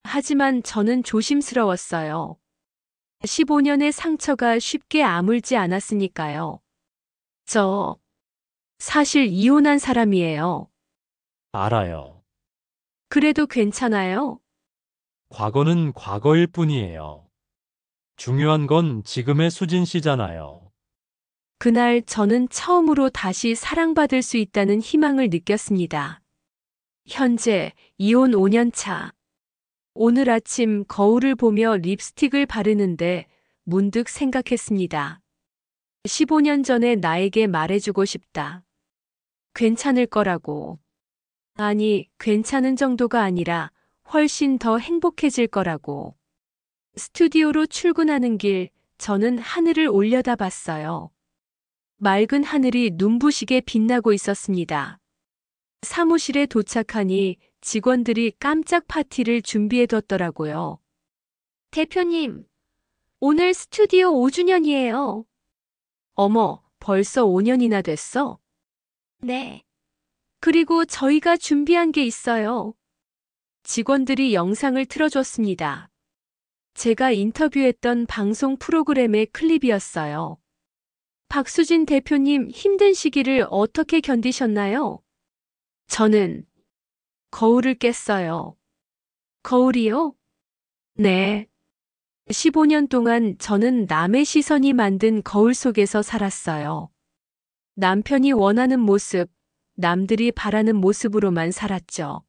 하지만 저는 조심스러웠어요. 15년의 상처가 쉽게 아물지 않았으니까요. 저 사실 이혼한 사람이에요. 알아요. 그래도 괜찮아요? 과거는 과거일 뿐이에요. 중요한 건 지금의 수진 씨잖아요. 그날 저는 처음으로 다시 사랑받을 수 있다는 희망을 느꼈습니다. 현재 이혼 5년 차. 오늘 아침 거울을 보며 립스틱을 바르는데 문득 생각했습니다. 15년 전에 나에게 말해주고 싶다. 괜찮을 거라고. 아니, 괜찮은 정도가 아니라 훨씬 더 행복해질 거라고. 스튜디오로 출근하는 길, 저는 하늘을 올려다봤어요. 맑은 하늘이 눈부시게 빛나고 있었습니다. 사무실에 도착하니 직원들이 깜짝 파티를 준비해뒀더라고요. 대표님, 오늘 스튜디오 5주년이에요. 어머, 벌써 5년이나 됐어? 네. 그리고 저희가 준비한 게 있어요. 직원들이 영상을 틀어줬습니다. 제가 인터뷰했던 방송 프로그램의 클립이었어요. 박수진 대표님 힘든 시기를 어떻게 견디셨나요? 저는 거울을 깼어요. 거울이요? 네. 15년 동안 저는 남의 시선이 만든 거울 속에서 살았어요. 남편이 원하는 모습, 남들이 바라는 모습으로만 살았죠.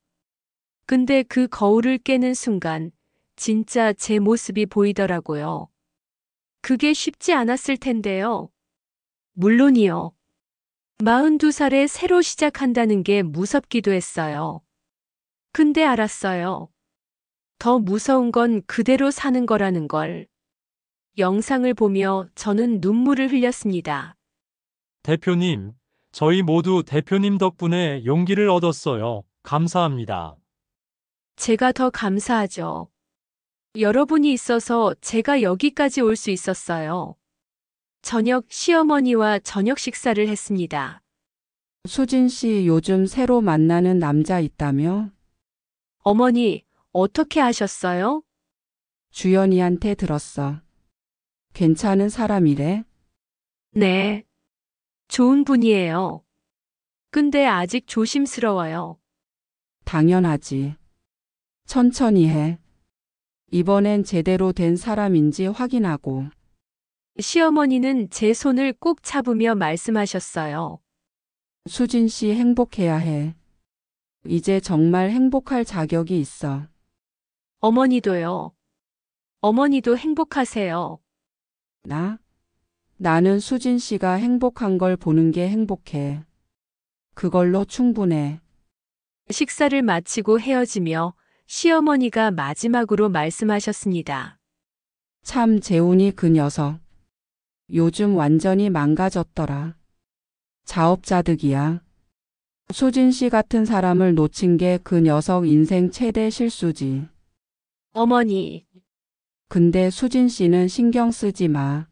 근데 그 거울을 깨는 순간 진짜 제 모습이 보이더라고요. 그게 쉽지 않았을 텐데요. 물론이요. 42살에 새로 시작한다는 게 무섭기도 했어요. 근데 알았어요. 더 무서운 건 그대로 사는 거라는 걸. 영상을 보며 저는 눈물을 흘렸습니다. 대표님, 저희 모두 대표님 덕분에 용기를 얻었어요. 감사합니다. 제가 더 감사하죠. 여러분이 있어서 제가 여기까지 올 수 있었어요. 저녁 시어머니와 저녁 식사를 했습니다. 수진 씨 요즘 새로 만나는 남자 있다며? 어머니, 어떻게 아셨어요? 주연이한테 들었어. 괜찮은 사람이래? 네. 좋은 분이에요. 근데 아직 조심스러워요. 당연하지. 천천히 해. 이번엔 제대로 된 사람인지 확인하고. 시어머니는 제 손을 꼭 잡으며 말씀하셨어요. 수진 씨 행복해야 해. 이제 정말 행복할 자격이 있어. 어머니도요. 어머니도 행복하세요. 나는 수진 씨가 행복한 걸 보는 게 행복해. 그걸로 충분해. 식사를 마치고 헤어지며 시어머니가 마지막으로 말씀하셨습니다. 참 재훈이 그 녀석. 요즘 완전히 망가졌더라. 자업자득이야. 수진 씨 같은 사람을 놓친 게 그 녀석 인생 최대 실수지. 어머니, 근데 수진 씨는 신경 쓰지 마.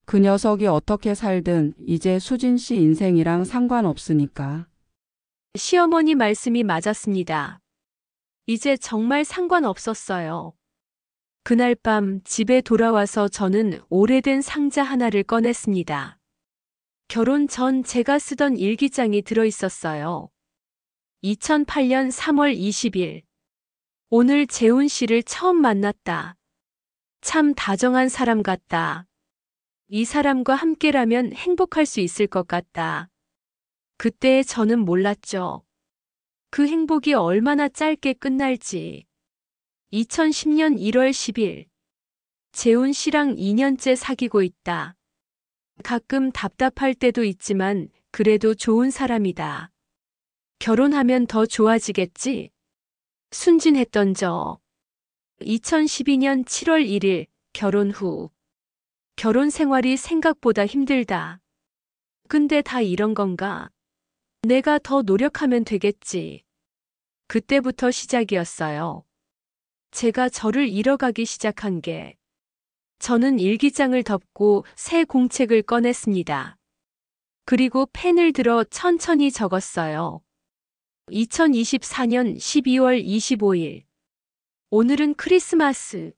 그 녀석이 어떻게 살든 이제 수진 씨 인생이랑 상관없으니까. 시어머니 말씀이 맞았습니다. 이제 정말 상관없었어요. 그날 밤 집에 돌아와서 저는 오래된 상자 하나를 꺼냈습니다. 결혼 전 제가 쓰던 일기장이 들어 있었어요. 2008년 3월 20일. 오늘 재훈 씨를 처음 만났다. 참 다정한 사람 같다. 이 사람과 함께라면 행복할 수 있을 것 같다. 그때 저는 몰랐죠. 그 행복이 얼마나 짧게 끝날지. 2010년 1월 10일. 재훈 씨랑 2년째 사귀고 있다. 가끔 답답할 때도 있지만 그래도 좋은 사람이다. 결혼하면 더 좋아지겠지? 순진했던 저. 2012년 7월 1일 결혼 후. 결혼 생활이 생각보다 힘들다. 근데 다 이런 건가? 내가 더 노력하면 되겠지. 그때부터 시작이었어요. 제가 저를 잃어가기 시작한 게. 저는 일기장을 덮고 새 공책을 꺼냈습니다. 그리고 펜을 들어 천천히 적었어요. 2024년 12월 25일. 오늘은 크리스마스.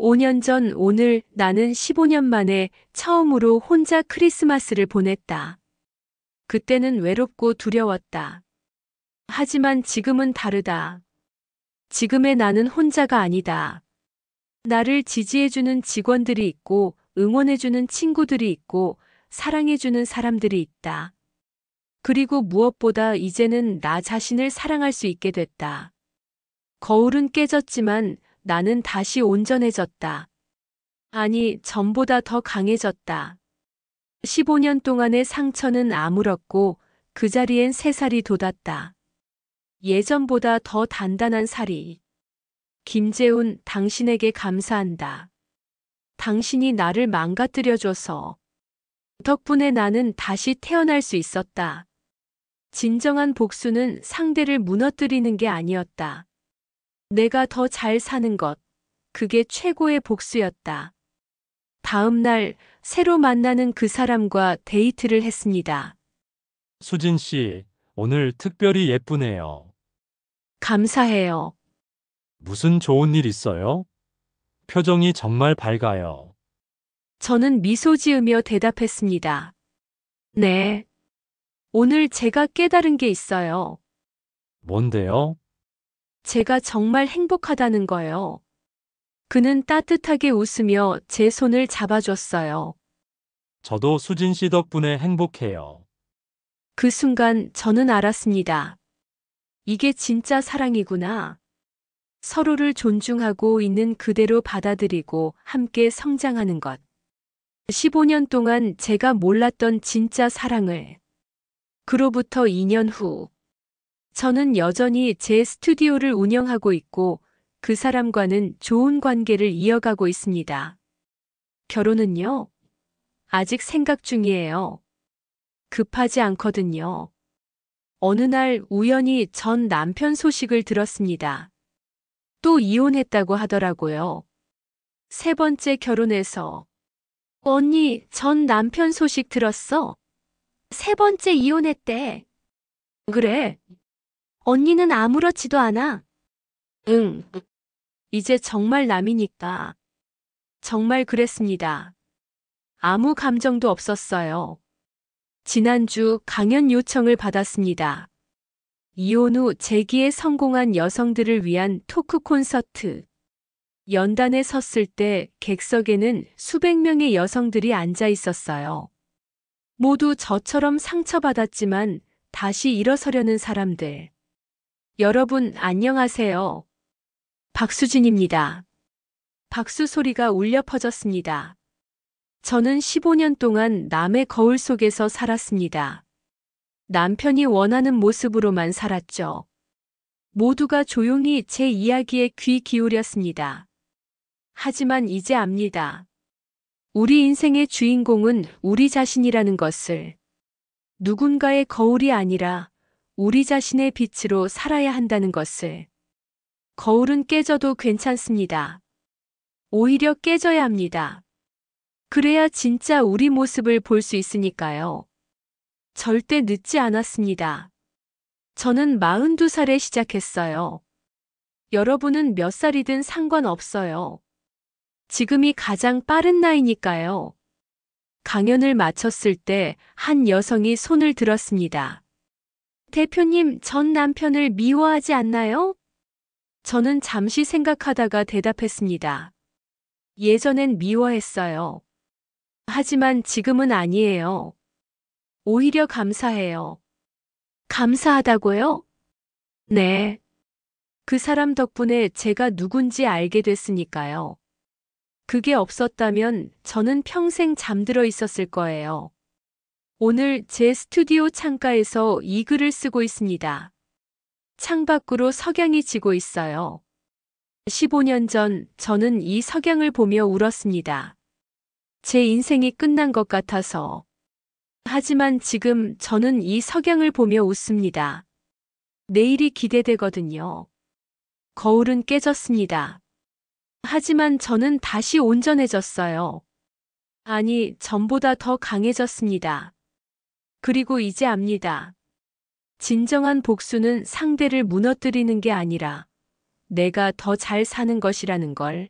5년 전 오늘 나는 15년 만에 처음으로 혼자 크리스마스를 보냈다. 그때는 외롭고 두려웠다. 하지만 지금은 다르다. 지금의 나는 혼자가 아니다. 나를 지지해주는 직원들이 있고, 응원해주는 친구들이 있고, 사랑해주는 사람들이 있다. 그리고 무엇보다 이제는 나 자신을 사랑할 수 있게 됐다. 거울은 깨졌지만 나는 다시 온전해졌다. 아니, 전보다 더 강해졌다. 15년 동안의 상처는 아물었고 그 자리엔 새살이 돋았다. 예전보다 더 단단한 살이. 김재훈, 당신에게 감사한다. 당신이 나를 망가뜨려줘서. 덕분에 나는 다시 태어날 수 있었다. 진정한 복수는 상대를 무너뜨리는 게 아니었다. 내가 더 잘 사는 것. 그게 최고의 복수였다. 다음 날 새로 만나는 그 사람과 데이트를 했습니다. 수진 씨, 오늘 특별히 예쁘네요. 감사해요. 무슨 좋은 일 있어요? 표정이 정말 밝아요. 저는 미소 지으며 대답했습니다. 네. 오늘 제가 깨달은 게 있어요. 뭔데요? 제가 정말 행복하다는 거요. 그는 따뜻하게 웃으며 제 손을 잡아줬어요. 저도 수진 씨 덕분에 행복해요. 그 순간 저는 알았습니다. 이게 진짜 사랑이구나. 서로를 존중하고 있는 그대로 받아들이고 함께 성장하는 것. 15년 동안 제가 몰랐던 진짜 사랑을. 그로부터 2년 후, 저는 여전히 제 스튜디오를 운영하고 있고 그 사람과는 좋은 관계를 이어가고 있습니다. 결혼은요? 아직 생각 중이에요. 급하지 않거든요. 어느 날 우연히 전 남편 소식을 들었습니다. 또 이혼했다고 하더라고요. 세 번째 결혼해서. 언니, 전 남편 소식 들었어? 세 번째 이혼했대. 그래. 언니는 아무렇지도 않아. 응. 이제 정말 남이니까. 정말 그랬습니다. 아무 감정도 없었어요. 지난주 강연 요청을 받았습니다. 이혼 후 재기에 성공한 여성들을 위한 토크 콘서트. 연단에 섰을 때 객석에는 수백 명의 여성들이 앉아 있었어요. 모두 저처럼 상처받았지만 다시 일어서려는 사람들. 여러분, 안녕하세요. 박수진입니다. 박수 소리가 울려 퍼졌습니다. 저는 15년 동안 남의 거울 속에서 살았습니다. 남편이 원하는 모습으로만 살았죠. 모두가 조용히 제 이야기에 귀 기울였습니다. 하지만 이제 압니다. 우리 인생의 주인공은 우리 자신이라는 것을. 누군가의 거울이 아니라 우리 자신의 빛으로 살아야 한다는 것을. 거울은 깨져도 괜찮습니다. 오히려 깨져야 합니다. 그래야 진짜 우리 모습을 볼 수 있으니까요. 절대 늦지 않았습니다. 저는 42살에 시작했어요. 여러분은 몇 살이든 상관없어요. 지금이 가장 빠른 나이니까요. 강연을 마쳤을 때 한 여성이 손을 들었습니다. 대표님, 전 남편을 미워하지 않나요? 저는 잠시 생각하다가 대답했습니다. 예전엔 미워했어요. 하지만 지금은 아니에요. 오히려 감사해요. 감사하다고요? 네. 그 사람 덕분에 제가 누군지 알게 됐으니까요. 그게 없었다면 저는 평생 잠들어 있었을 거예요. 오늘 제 스튜디오 창가에서 이 글을 쓰고 있습니다. 창밖으로 석양이 지고 있어요. 15년 전 저는 이 석양을 보며 울었습니다. 제 인생이 끝난 것 같아서. 하지만 지금 저는 이 석양을 보며 웃습니다. 내일이 기대되거든요. 거울은 깨졌습니다. 하지만 저는 다시 온전해졌어요. 아니, 전보다 더 강해졌습니다. 그리고 이제 압니다. 진정한 복수는 상대를 무너뜨리는 게 아니라 내가 더 잘 사는 것이라는 걸.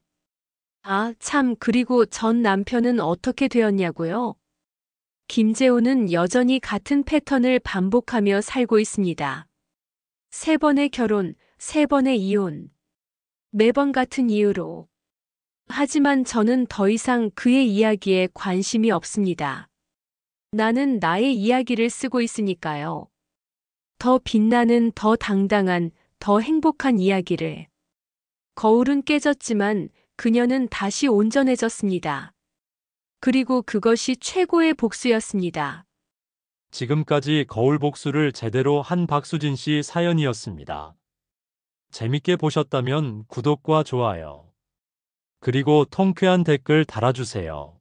아, 참, 그리고 전 남편은 어떻게 되었냐고요? 김재호는 여전히 같은 패턴을 반복하며 살고 있습니다. 3번의 결혼, 3번의 이혼. 매번 같은 이유로. 하지만 저는 더 이상 그의 이야기에 관심이 없습니다. 나는 나의 이야기를 쓰고 있으니까요. 더 빛나는, 더 당당한, 더 행복한 이야기를. 거울은 깨졌지만 그녀는 다시 온전해졌습니다. 그리고 그것이 최고의 복수였습니다. 지금까지 거울 복수를 제대로 한 박수진 씨 사연이었습니다. 재밌게 보셨다면 구독과 좋아요, 그리고 통쾌한 댓글 달아주세요.